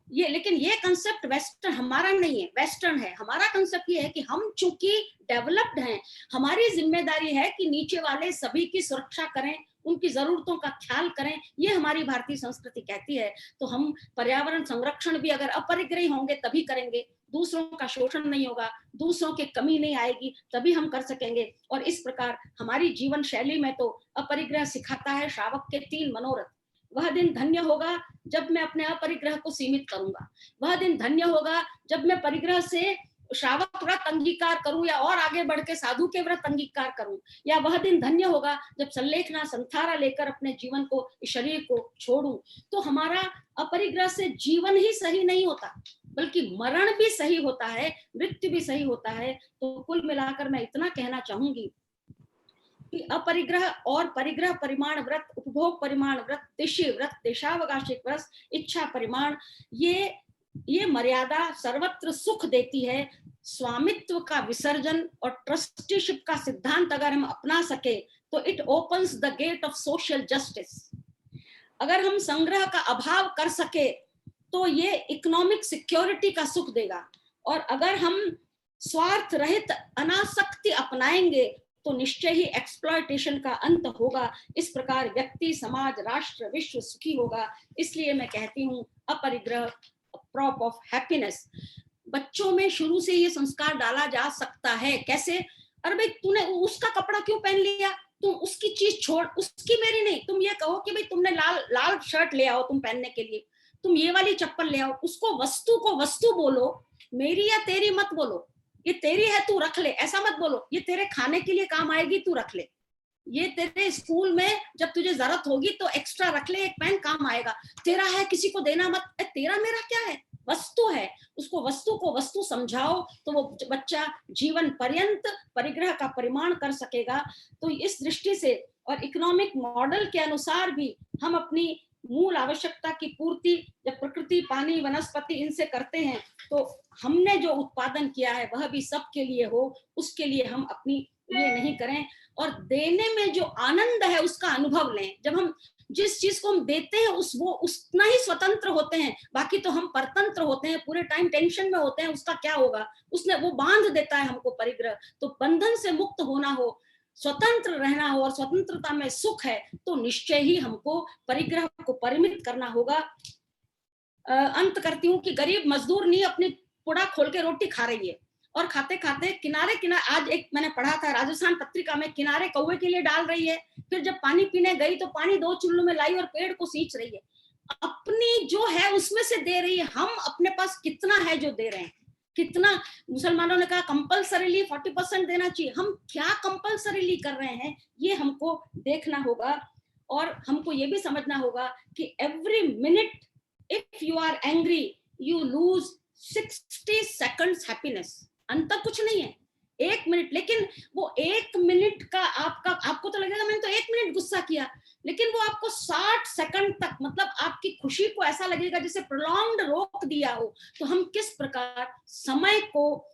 ये। लेकिन ये कंसेप्ट वेस्टर्न हमारा नहीं है, वेस्टर्न है। हमारा कंसेप्ट ये है कि हम चूंकि डेवलप्ड हैं, हमारी जिम्मेदारी है कि नीचे वाले सभी की सुरक्षा करें, उनकी जरूरतों का ख्याल करें। ये हमारी भारतीय संस्कृति कहती है। तो हम पर्यावरण संरक्षण भी अगर अपरिग्रही होंगे तभी करेंगे, दूसरों का शोषण नहीं होगा, दूसरों की कमी नहीं आएगी, तभी हम कर सकेंगे। और इस प्रकार हमारी जीवन शैली में तो अपरिग्रह सिखाता है श्रावक के 3 मनोरथ। वह दिन धन्य होगा जब मैं अपने अपरिग्रह को सीमित करूंगा, वह दिन धन्य होगा जब मैं परिग्रह से श्रावक व्रत अंगीकार करूं या और आगे बढ़ के साधु के व्रत अंगीकार करूं, या वह दिन धन्य होगा जब संलेखना संथारा लेकर अपने जीवन को, शरीर को छोड़ूं। तो हमारा अपरिग्रह से जीवन ही सही नहीं होता, बल्कि मरण भी सही होता है, मृत्यु भी सही होता है। तो कुल मिलाकर मैं इतना कहना चाहूंगी कि अपरिग्रह और परिग्रह परिमाण व्रत, उपभोग परिमाण व्रत, देशी व्रत, देशावकाशिक व्रत, इच्छा परिमाण, ये मर्यादा सर्वत्र सुख देती है। स्वामित्व का विसर्जन और ट्रस्टीशिप का सिद्धांत अगर हम अपना सके तो it opens the gate of social justice. अगर हम संग्रह का अभाव कर सके तो ये इकोनॉमिक सिक्योरिटी का सुख देगा। और अगर हम स्वार्थ रहित अनासक्ति अपनाएंगे तो निश्चय ही एक्सप्लॉयटेशन का अंत होगा। इस प्रकार व्यक्ति, समाज, राष्ट्र, विश्व सुखी होगा। इसलिए मैं कहती हूँ अपरिग्रह प्रॉप ऑफ हैप्पीनेस। बच्चों में शुरू से ये संस्कार डाला जा सकता है। कैसे? अरे भाई तूने उसका कपड़ा क्यों पहन लिया, तुम उसकी चीज छोड़, उसकी मेरी नहीं। तुम ये कहो कि भाई तुमने लाल शर्ट ले आओ तुम पहनने के लिए, तुम ये वाली चप्पल ले आओ। उसको वस्तु को वस्तु बोलो, मेरी या तेरी मत बोलो। ये तेरी है तू रख ले, ऐसा मत बोलो। ये तेरे खाने के लिए काम आएगी तू रख ले, ये तेरे स्कूल में जब तुझे जरूरत होगी तो एक्स्ट्रा रख ले, एक पेन काम आएगा। तेरा है किसी को देना मत। तेरा मेरा क्या है, वस्तु है। उसको वस्तु को वस्तु समझाओ तो वो बच्चा जीवन पर्यंत परिग्रह का परिमाण कर सकेगा। तो इस दृष्टि से और इकोनॉमिक मॉडल के अनुसार भी हम अपनी मूल आवश्यकता की पूर्ति जब प्रकृति, पानी, वनस्पति इनसे करते हैं तो हमने जो उत्पादन किया है वह भी सबके लिए हो, उसके लिए हम अपनी ये नहीं करें। और देने में जो आनंद है उसका अनुभव लें। जब हम जिस चीज को हम देते हैं वो उतना ही स्वतंत्र होते हैं, बाकी तो हम परतंत्र होते हैं, पूरे टाइम टेंशन में होते हैं उसका क्या होगा। उसने वो बांध देता है हमको परिग्रह। तो बंधन से मुक्त होना हो, स्वतंत्र रहना हो और स्वतंत्रता में सुख है तो निश्चय ही हमको परिग्रह को परिमित करना होगा। अंत करती हूँ कि गरीब मजदूर नहीं अपनी पुड़ा खोल के रोटी खा रही है और खाते खाते किनारे आज एक मैंने पढ़ा था राजस्थान पत्रिका में, किनारे कौवे के लिए डाल रही है, फिर जब पानी पीने गई तो पानी 2 चुल्लू में लाई और पेड़ को सींच रही है। अपनी जो है उसमें से दे रही है। हम अपने पास कितना है जो दे रहे हैं, कितना। मुसलमानों ने कहा कंपल्सरीली 40% देना चाहिए, हम क्या कंपल्सरीली कर रहे हैं ये हमको देखना होगा। और हमको ये भी समझना होगा कि every minute if you are angry you lose 60 seconds happiness. अंतर कुछ नहीं है, 1 मिनट। लेकिन वो 1 मिनट का आपको तो लगेगा मैंने तो 1 मिनट गुस्सा किया, लेकिन वो आपको 60 सेकंड तक, मतलब आपकी खुशी को ऐसा लगेगा जैसे प्रोलॉन्ग्ड रोक दिया हो। तो हम किस प्रकार समय को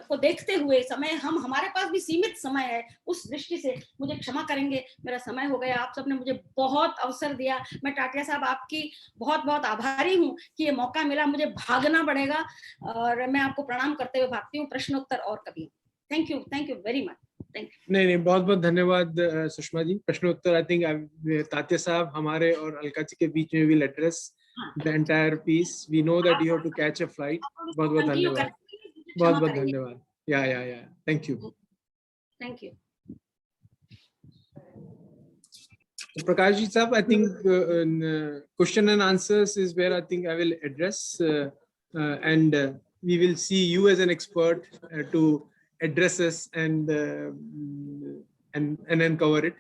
को देखते हुए, समय हमारे पास भी सीमित समय है, उस दृष्टि से मुझे क्षमा करेंगे, मेरा समय हो गया। आप सबने मुझे बहुत अवसर दिया। मैं टाटिया साहब आपकी बहुत बहुत आभारी हूँ कि ये मौका मिला। मुझे भागना पड़ेगा और मैं आपको प्रणाम करते हुए भागती हूँ। प्रश्नोत्तर और कभी। Thank you very much. नहीं, बहुत बहुत धन्यवाद सुषमा जी। प्रश्नोत्तर आई थिंक तात्या साहब हमारे और अलका जी के बीच में will address the entire piece. We know that you have to catch a flight. बहुत धन्यवाद, बहुत धन्यवाद। Yeah. Thank you. Prakash ji sahab, I think question and answers is where I think I will address and we will see you as an expert to address us and uncover it.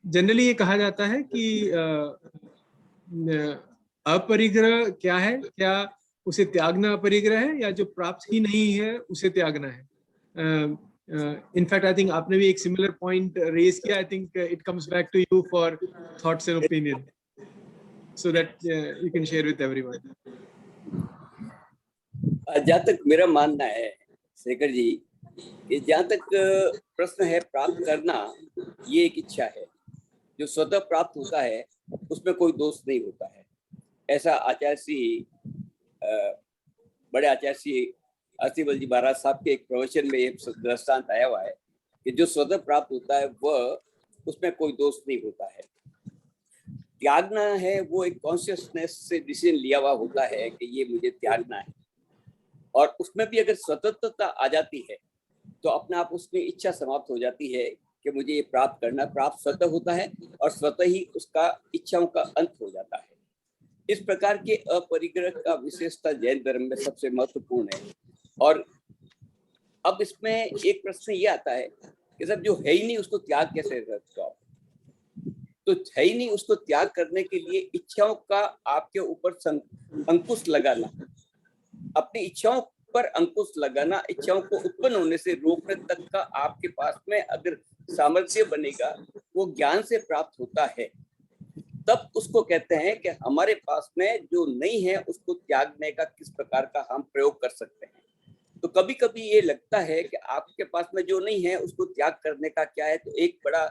Generally ये कहा जाता है कि अपरिग्रह क्या है, क्या उसे त्यागना अपरिग्रह है या जो प्राप्त ही नहीं है उसे त्यागना है। In fact, I think आपने भी एक similar point raise किया. I think it comes back to you for thoughts and opinion, so that you can share with everyone. जहाँ तक मेरा मानना है शेखर जी, कि जहाँ तक प्रश्न है प्राप्त करना, ये एक इच्छा है जो स्वतः प्राप्त होता है, उसमें कोई दोष नहीं होता है। ऐसा आचार्य श्री बड़े आचार्य श्री अस्थिबल जी महाराज साहब के एक प्रवचन में एक दृष्टांत आया हुआ है कि जो स्वतः प्राप्त होता है वह, उसमें कोई दोष नहीं होता है। त्यागना है वो एक कॉन्शियसनेस से डिसीजन लिया हुआ होता है कि ये मुझे त्यागना है, और उसमें भी अगर स्वतंत्रता आ जाती है तो अपने आप उसमें इच्छा समाप्त हो जाती है कि मुझे ये प्राप्त करना। प्राप्त स्वतः होता है और स्वतः ही उसका इच्छाओं का अंत हो जाता है। इस प्रकार के अपरिग्रह का विशेषता जैन धर्म में सबसे महत्वपूर्ण है। और अब इसमें एक प्रश्न ये आता है कि सब जो है ही नहीं उसको त्याग कैसे करते हो आप? तो है ही नहीं उसको त्याग करने के लिए इच्छाओं का आपके ऊपर अंकुश लगाना, अपनी इच्छाओं पर अंकुश लगाना, इच्छाओं को उत्पन्न होने से रोकने तक का आपके पास में अगर सामर्थ्य बनेगा, वो ज्ञान से प्राप्त होता है, तब उसको कहते हैं कि हमारे पास में जो नहीं है उसको त्यागने का किस प्रकार का हम प्रयोग कर सकते हैं। तो कभी कभी ये लगता है कि आपके पास में जो नहीं है उसको त्याग करने का क्या है। तो एक बड़ा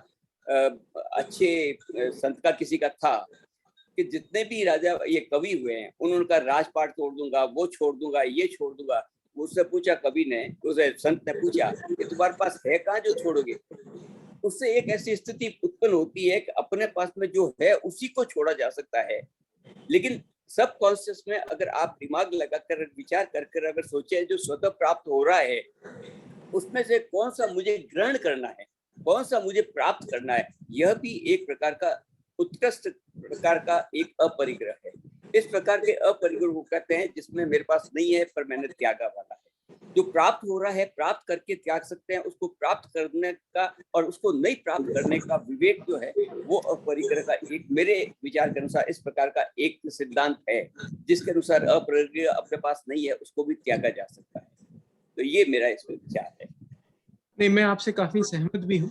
अच्छे संत का किसी का था कि जितने भी राजा ये कवि हुए हैं उनका राजपाट छोड़ दूंगा, वो छोड़ दूंगा, ये छोड़ दूंगा। उससे पूछा कवि ने, उसे संत ने पूछा कि तुम्हारे पास है कहाँ जो छोड़ोगे? उससे एक ऐसी स्थिति उत्पन्न होती है कि अपने पास में जो है उसी को छोड़ा जा सकता है। लेकिन सब कॉन्शियस में अगर आप दिमाग लगाकर विचार कर अगर सोचे जो स्वतः प्राप्त हो रहा है उसमें से कौन सा मुझे ग्रहण करना है, कौन सा मुझे प्राप्त करना है, यह भी एक प्रकार का उत्कृष्ट प्रकार का एक अपरिग्रह है। इस प्रकार के अपरिग्रह को कहते हैं जिसमें मेरे पास नहीं है पर मैंने त्यागा वाला है। जो प्राप्त हो रहा है प्राप्त करके त्याग सकते हैं, उसको प्राप्त करने का और उसको नहीं प्राप्त करने का विवेक जो है वो अपरिग्रह का एक, मेरे विचार के अनुसार इस प्रकार का एक सिद्धांत है जिसके अनुसार अपरिग्रह अपने पास नहीं है उसको भी त्यागा जा सकता है। तो ये मेरा इसमें विचार है। नहीं, मैं आपसे काफी सहमत भी हूँ,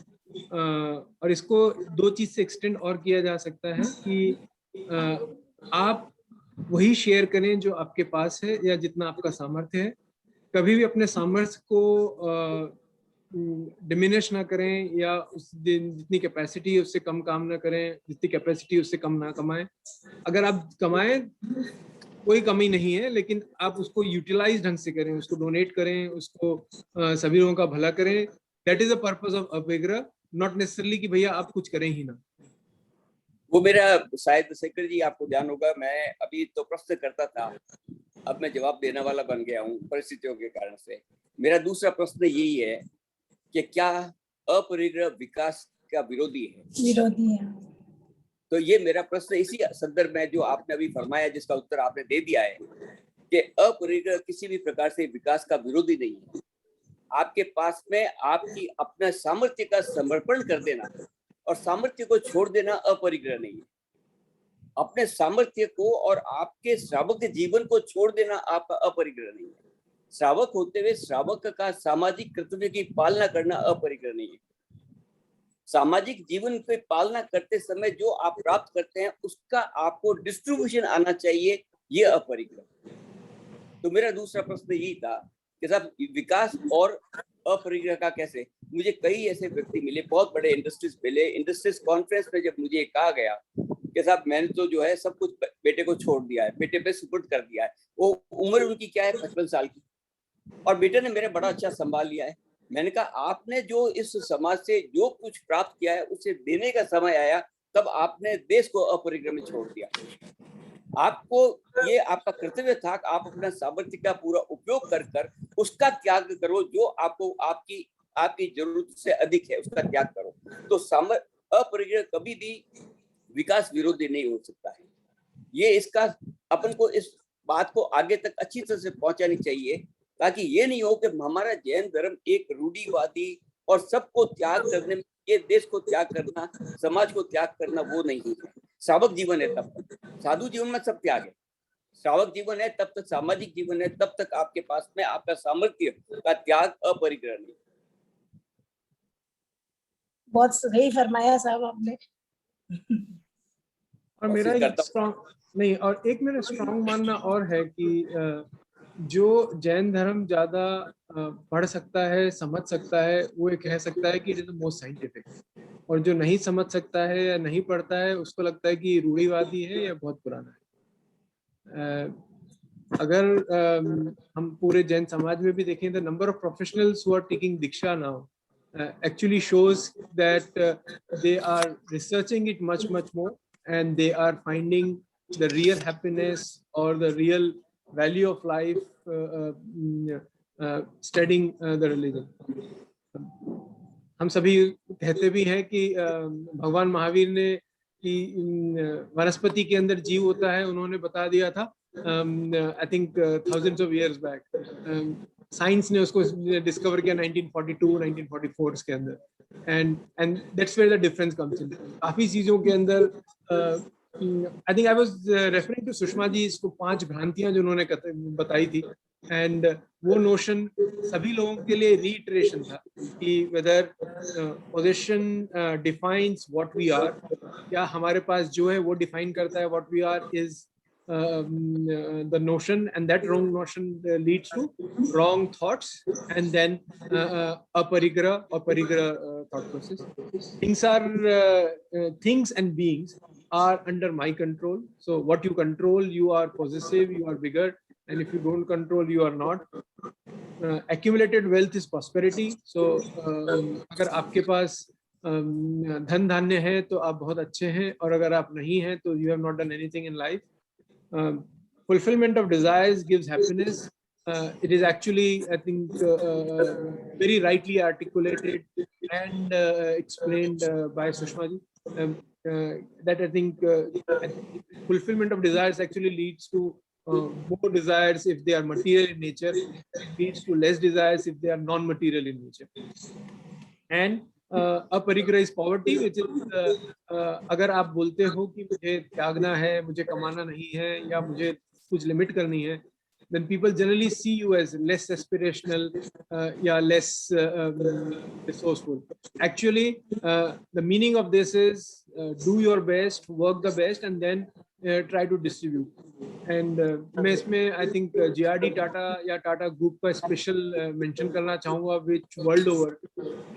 और इसको दो चीज से एक्सटेंड और किया जा सकता है कि आप वही शेयर करें जो आपके पास है या जितना आपका सामर्थ्य है। कभी भी अपने सामर्थ्य को डिमिनिश ना करें या उस दिन जितनी कैपेसिटी है उससे कम काम ना करें, जितनी कैपेसिटी उससे कम ना कमाएं। अगर आप कमाएं कोई कमी नहीं है, लेकिन आप उसको यूटिलाइज ढंग से करें, उसको डोनेट करें, उसको सभी लोगों का भला करें। That is the purpose of aparigraha, not necessarily कि भैया आप कुछ करें ही ना। वो मेरा शायद शेखर जी आपको ध्यान होगा, मैं अभी तो प्रश्न करता था, अब मैं जवाब देने वाला बन गया हूँ परिस्थितियों के कारण से। मेरा दूसरा प्रश्न यही है कि क्या अपरिग्रह विकास का विरोधी है? विरोधी है। तो ये मेरा प्रश्न इसी संदर्भ में जो आपने अभी फरमाया जिसका उत्तर आपने दे दिया है कि अपरिग्रह किसी भी प्रकार से विकास का विरोधी नहीं है। आपके पास में आपकी अपना सामर्थ्य का समर्पण कर देना और सामर्थ्य को छोड़ देना अपरिग्रह नहीं है। अपने सामर्थ्य को और आपके श्रावक जीवन को छोड़ देना आपका अपरिग्रह नहीं है। श्रावक होते हुए श्रावक का सामाजिक कर्तव्य की पालना करना अपरिग्रह नहीं है। सामाजिक जीवन की पालना करते समय जो आप प्राप्त करते हैं उसका आपको डिस्ट्रीब्यूशन आना चाहिए, ये अपरिग्रह। तो मेरा दूसरा प्रश्न यही था कि साहब विकास और अपरिग्रह का कैसे? मुझे कई ऐसे व्यक्ति मिले, बहुत बड़े इंडस्ट्रीज मिले, इंडस्ट्रीज कॉन्फ्रेंस में जब मुझे कहा गया कि साहब मैंने तो जो है सब कुछ बेटे को छोड़ दिया है, बेटे पे सुपुर्द कर दिया है, वो उम्र उनकी क्या है 55 साल की, और बेटे ने मेरे बड़ा अच्छा संभाल लिया है। मैंने कहा आपने जो इस समाज से जो कुछ प्राप्त किया है उसे देने का समय आया तब आपने देश को अपरिग्रह में छोड़ दिया। आपको ये आपका कर्तव्य था कि आप अपना सामर्थ्य का पूरा उपयोग कर उसका त्याग करो, जो आपको आपकी जरूरत से अधिक है उसका त्याग करो। तो अपरिग्रह कभी भी विकास विरोधी नहीं हो सकता है। ये इसका अपन को इस बात को आगे तक अच्छी तरह से पहुंचानी चाहिए ताकि ये नहीं हो कि हमारा जैन धर्म एक रूढ़िवादी और सबको त्याग करने में, ये देश को त्याग करना, समाज को त्याग करना वो नहीं है। श्रावक जीवन है तब, साधु जीवन में सब त्याग है। श्रावक जीवन है तब तक सामाजिक जीवन है, तब तक आपके पास में आपका सामर्थ्य का त्याग अपरिग्रह नहीं। बहुत सही फरमाया साहब आपने। और मेरा कोशिश एक करता हूँ। स्ट्रॉन्ग नहीं, और एक मेरा स्ट्रॉन्ग मानना और है कि जो जैन धर्म ज्यादा पढ़ सकता है, समझ सकता है, वो ये कह सकता है कि it is the most scientific, और जो नहीं समझ सकता है या नहीं पढ़ता है उसको लगता है कि रूढ़िवादी है या बहुत पुराना है। अगर हम पूरे जैन समाज में भी देखें, the number of professionals who are taking diksha now actually shows that they are researching it much more, and they are finding the real happiness or the real value of life studying the religion. हम सभी कहते भी हैं कि भगवान महावीर ने कि वनस्पति के अंदर जीव होता है, उन्होंने बता दिया था I think thousands of years back. Science ने उसको डिस्कवर किया 1942-1944 के अंदर, and that's where the difference comes in. काफी चीजों के अंदर I think I was referring to Sushma ji, इसको 5 भ्रांतियां जो उन्होंने बताई थी, एंड वो नोशन सभी लोगों के लिए रीइटरेशन था कि whether position defines what we are, क्या हमारे पास जो है वो डिफाइन करता है what we are is the notion, and that wrong notion leads to wrong thoughts, and then aparigraha or parigraha thought process. Things and beings are under my control. So what you control, you are possessive, you are bigger, and if you don't control, you are not. Accumulated wealth is prosperity. So अगर आपके पास धन धान्य है तो आप बहुत अच्छे हैं, और अगर आप नहीं हैं तो you have not done anything in life. Fulfillment of desires gives happiness. It is actually, I think, very rightly articulated and explained by Sushma ji. That I think fulfillment of desires actually leads to more desires if they are material in nature. It leads to less desires if they are non-material in nature. And aparigraha is poverty, which is अगर आप बोलते हो कि मुझे त्यागना है, मुझे कमाना नहीं है, या मुझे कुछ लिमिट करनी है, then people generally see you as less aspirational, less resourceful. Actually, the meaning of this is do your best, work the best, and then try to distribute. And मैं इसमें I think GRD Tata या Tata Group का special mention करना चाहूँगा, which world over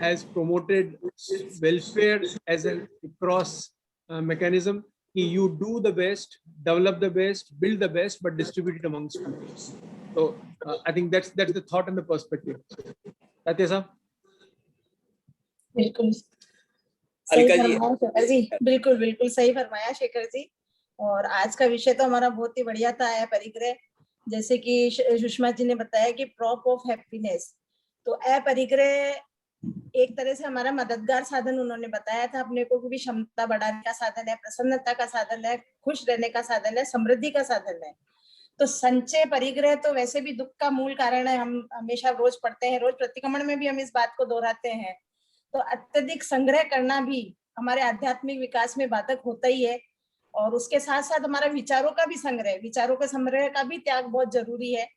has promoted welfare as a cross mechanism. You do the best, develop the best, build the best, but distribute it amongst people. So I think that's the thought and the perspective. Tatya sir? बिल्कुल अलका सही जी। फरमाया शेखर जी, बिल्कुल सही फरमाया शेखर जी। और आज का विषय तो हमारा बहुत ही बढ़िया था, अपरिग्रह। जैसे कि सुषमा जी ने बताया कि प्रॉप ऑफ हैप्पीनेस, तो अपरिग्रह एक तरह से हमारा मददगार साधन उन्होंने बताया था। अपने को भी क्षमता बढ़ाने का साधन है, प्रसन्नता का साधन है, खुश रहने का साधन है, समृद्धि का साधन है। तो संचय परिग्रह तो वैसे भी दुख का मूल कारण है, हम हमेशा रोज पढ़ते हैं, रोज प्रतिक्रमण में भी हम इस बात को दोहराते हैं। तो अत्यधिक संग्रह करना भी हमारे आध्यात्मिक विकास में बाधक होता ही है, और उसके साथ साथ हमारा विचारों का भी संग्रह, विचारों के संग्रह का भी त्याग बहुत जरूरी है।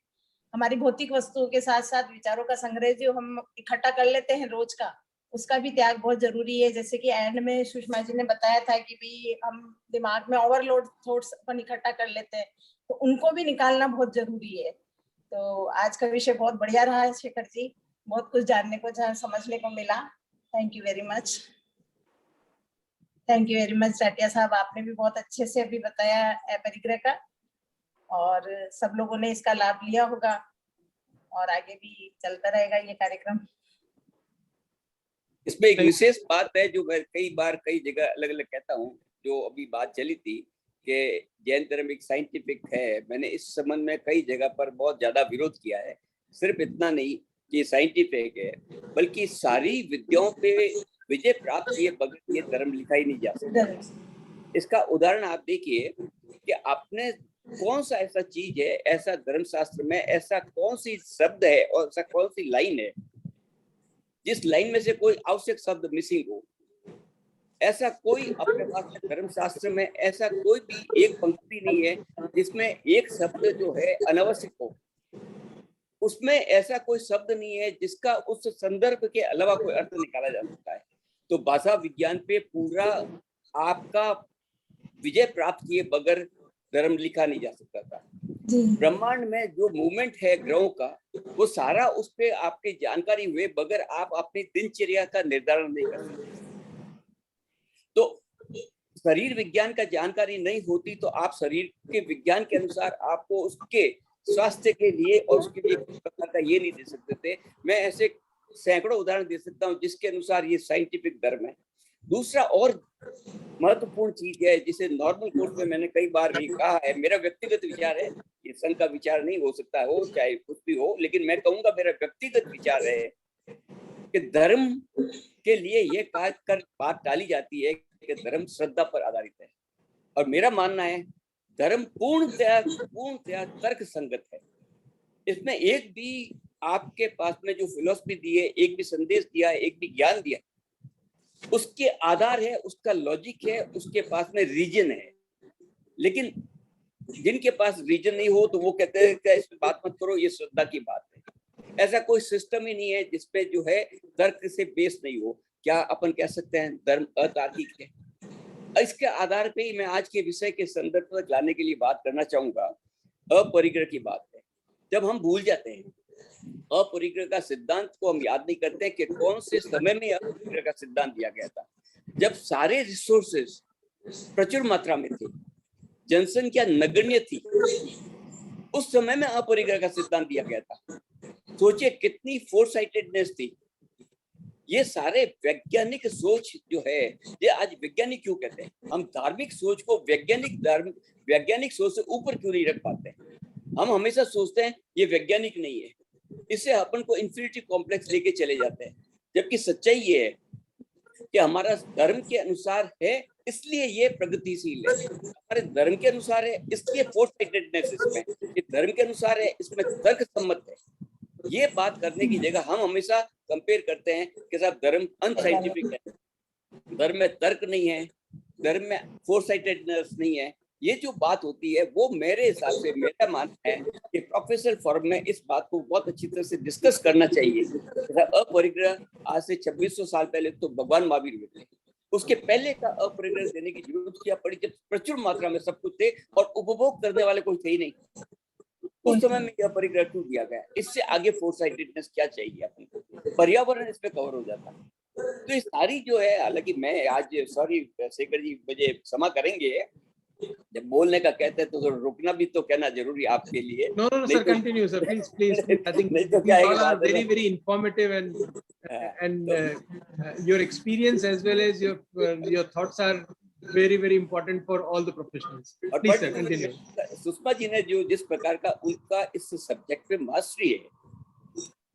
हमारी भौतिक वस्तुओं के साथ साथ विचारों का संग्रह जो हम इकट्ठा कर लेते हैं रोज का, उसका भी त्याग बहुत जरूरी है। जैसे कि एंड में सुषमा जी ने बताया था कि भी हम दिमाग में ओवरलोड थॉट्स अपन इकट्ठा कर लेते हैं, तो उनको भी निकालना बहुत जरूरी है। तो आज का विषय बहुत बढ़िया रहा है शेखर जी, बहुत कुछ जानने को, समझने को मिला। Thank you very much, thank you very much Tatia साहब, आपने भी बहुत अच्छे से अभी बताया अपरिग्रह का, और सब लोगों ने इसका लाभ लिया होगा, और आगे भी चलता रहेगा ये कार्यक्रम। इसमें एक विशेष बात है जो मैं कई बार कई जगह अलग अलग कहता हूँ, जो अभी बात चली थी कि जैन धर्म एक साइंटिफिक है। मैंने इस संबंध में कई जगह पर बहुत ज्यादा विरोध किया है। सिर्फ इतना नहीं कि साइंटिफिक है, बल्कि सारी विद्याओं पे विजय प्राप्त किए बगैर ये धर्म लिखा ही नहीं जा सकता। इसका उदाहरण आप देखिए कि आपने कौन सा ऐसा चीज है, ऐसा धर्मशास्त्र में ऐसा कौन सी शब्द है और ऐसा कौन सी लाइन है जिस लाइन में से कोई आवश्यक शब्द मिसिंग हो। ऐसा कोई अपने पास में धर्मशास्त्र में ऐसा कोई भी एक पंक्ति नहीं है जिसमें एक शब्द जो है अनावश्यक हो। उसमें ऐसा कोई शब्द नहीं है जिसका उस संदर्भ के अलावा कोई अर्थ निकाला जा सकता है। तो भाषा विज्ञान पे पूरा आपका विजय प्राप्त किए बगैर धर्म लिखा नहीं जा सकता था। ब्रह्मांड में जो मूवमेंट है ग्रहों का, वो सारा उस पे आपकी जानकारी हुए बगैर आप अपनी दिनचर्या का निर्धारण नहीं कर सकते। तो शरीर विज्ञान का जानकारी नहीं होती तो आप शरीर के विज्ञान के अनुसार आपको उसके स्वास्थ्य के लिए और उसके लिए किस प्रकार का ये नहीं दे सकते थे। मैं ऐसे सैकड़ों उदाहरण दे सकता हूँ जिसके अनुसार ये साइंटिफिक धर्म है। दूसरा और महत्वपूर्ण चीज है जिसे नॉर्मल कोर्स में मैंने कई बार भी कहा है, मेरा व्यक्तिगत विचार है, ये संघ का विचार नहीं हो सकता हो चाहे कुछ भी हो, लेकिन मैं कहूंगा मेरा व्यक्तिगत विचार है कि धर्म के लिए ये कहा कर बात टाली जाती है कि धर्म श्रद्धा पर आधारित है, और मेरा मानना है धर्म पूर्णतया तर्क संगत है। इसमें एक भी आपके पास में जो फिलॉसफी दी है, एक भी संदेश दिया है, एक भी ज्ञान दिया, उसके आधार है, उसका लॉजिक है, उसके पास में रीजन है। लेकिन जिनके पास रीजन नहीं हो तो वो कहते हैं कि इस पे बात मत करो, ये श्रद्धा की बात है। ऐसा कोई सिस्टम ही नहीं है जिसपे जो है तर्क से बेस नहीं हो। क्या अपन कह सकते हैं धर्म अतार्किक है? इसके आधार पे ही मैं आज के विषय के संदर्भ तक लाने के लिए बात करना चाहूंगा। अपरिग्रह की बात है। जब हम भूल जाते हैं अपरिग्रह का सिद्धांत को, हम याद नहीं करते कि कौन से समय में अपरिग्रह का सिद्धांत दिया गया था, जब सारे रिसोर्सेस प्रचुर मात्रा में थे, जनसंख्या नगण्य थी, उस समय में अपरिग्रह का सिद्धांत दिया गया था। सोचिए कितनी फोरसाइटेडनेस थी। ये सारे वैज्ञानिक सोच जो है, ये आज वैज्ञानिक क्यों कहते हैं? हम धार्मिक सोच को वैज्ञानिक सोच से ऊपर क्यों नहीं रख पाते? हम हमेशा सोचते हैं ये वैज्ञानिक नहीं है, इससे अपन को इंफिनिटी कॉम्प्लेक्स लेके चले जाते हैं। जबकि सच्चाई ये है कि हमारा धर्म के अनुसार है इसलिए ये प्रगतिशील है, हमारे धर्म के अनुसार है इसलिए फोरसाइटेडनेस इसमें, ये धर्म के अनुसार है इसमें तर्क सम्मत है। ये बात करने की जगह हम हमेशा कंपेयर करते हैं कि साहब धर्म अनसाइंटिफिक है, धर्म में तर्क नहीं है, धर्म में फोरसाइटेडनेस नहीं है। ये जो बात होती है वो मेरे हिसाब से, मेरा मानना है कि प्रोफेशनल फॉर्म में इस बात को बहुत अच्छी तरह से डिस्कस करना चाहिए। अपरिग्रह आज से 2600 साल पहले तो भगवान महावीर हुए थे, उसके पहले का अपरिग्रह देने की जरूरत क्या पड़ी जब प्रचुर मात्रा में सब कुछ थे और उपभोग करने वाले कोई थे ही नहीं। उस समय में यह परिग्रह क्यों दिया गया? इससे आगे फोरसाइटेडनेस क्या चाहिए अपन को? पर्यावरण इसमें कवर हो जाता। तो ये सारी जो है, हालांकि मैं आज सॉरी शेखर जी मुझे क्षमा करेंगे, जब बोलने का कहते हैं तो रुकना भी तो कहना जरूरी आपके लिए। No, sir, continue, sir. Please. I think these all are very informative and your experience as well as your thoughts are very important for all the professionals. Please, sir, continue. Sushma ji ने जो जिस प्रकार का उनका इस सब्जेक्ट पे mastery है,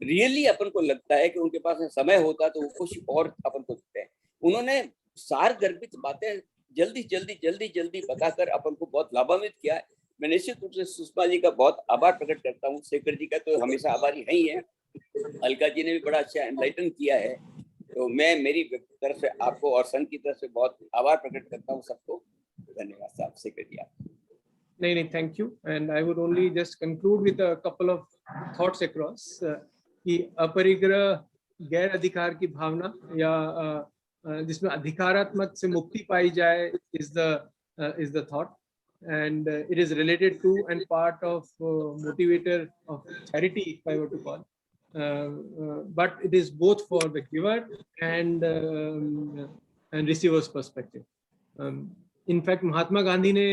really अपन को लगता है कि उनके पास समय होता तो वो कुछ और अपन को देते हैं। उन्होंने सार गर्भित बातें जल्दी बताकर अपन को बहुत लाभान्वित किया है। मैं निश्चित रूप से सुषमा जी का बहुत आभार प्रकट करता हूँ। शेखर जी का तो हमेशा आभारी है ही है, अलका जी ने भी बड़ा अच्छा एनलाइटन किया है। तो मैं मेरी तरफ से आपको और संघ की तरफ से बहुत आभार प्रकट करता हूँ। सबको धन्यवाद साहब। शेखर जी आप। नहीं, thank you. And I would only just conclude with a couple of thoughts across कि अपरिग्रह गैर अधिकार की भावना या जिसमें अधिकारात्मक से मुक्ति पाई जाए is the thought, and it is related to and part of motivator of charity, if I were to call, but it is both for the giver and receiver's perspective. In fact, Mahatma Gandhi ने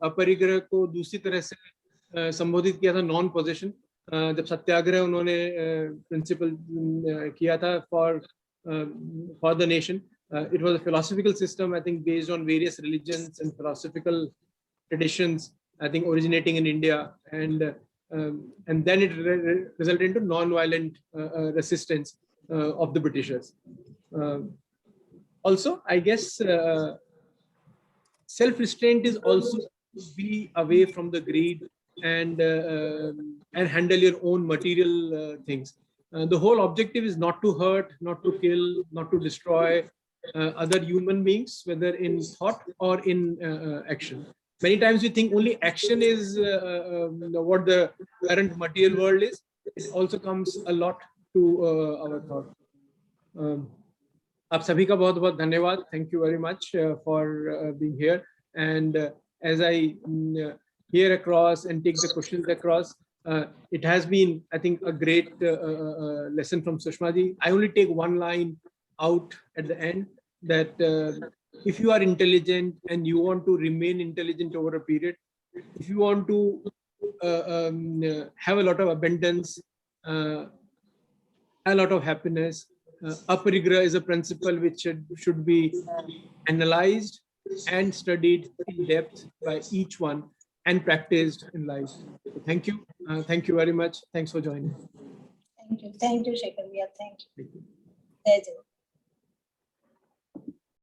अपरिग्रह को दूसरी तरह से संबोधित किया था, non possession, जब सत्याग्रह उन्होंने प्रिंसिपल किया था for the nation. It was a philosophical system, I think, based on various religions and philosophical traditions, I think originating in India, and then it resulted into non-violent resistance of the Britishers. Also, I guess self-restraint is also to be away from the greed and handle your own material things. The whole objective is not to hurt, not to kill, not to destroy, other human beings, whether in thought or in action. Many times we think only action is what the current material world is. It also comes a lot to our thought. आप सभी का बहुत बहुत धन्यवाद. Thank you very much for being here. And as I hear across and take the questions across, it has been, I think, a great lesson from Sushma ji. I only take one line out at the end, that if you are intelligent and you want to remain intelligent over a period, if you want to have a lot of abundance, a lot of happiness, aparigraha is a principle which should be analyzed and studied in depth by each one and practiced in life. So thank you. Thank you very much. Thanks for joining. Thank you, Shekhar. Thank you. Thank you. Jai Jai.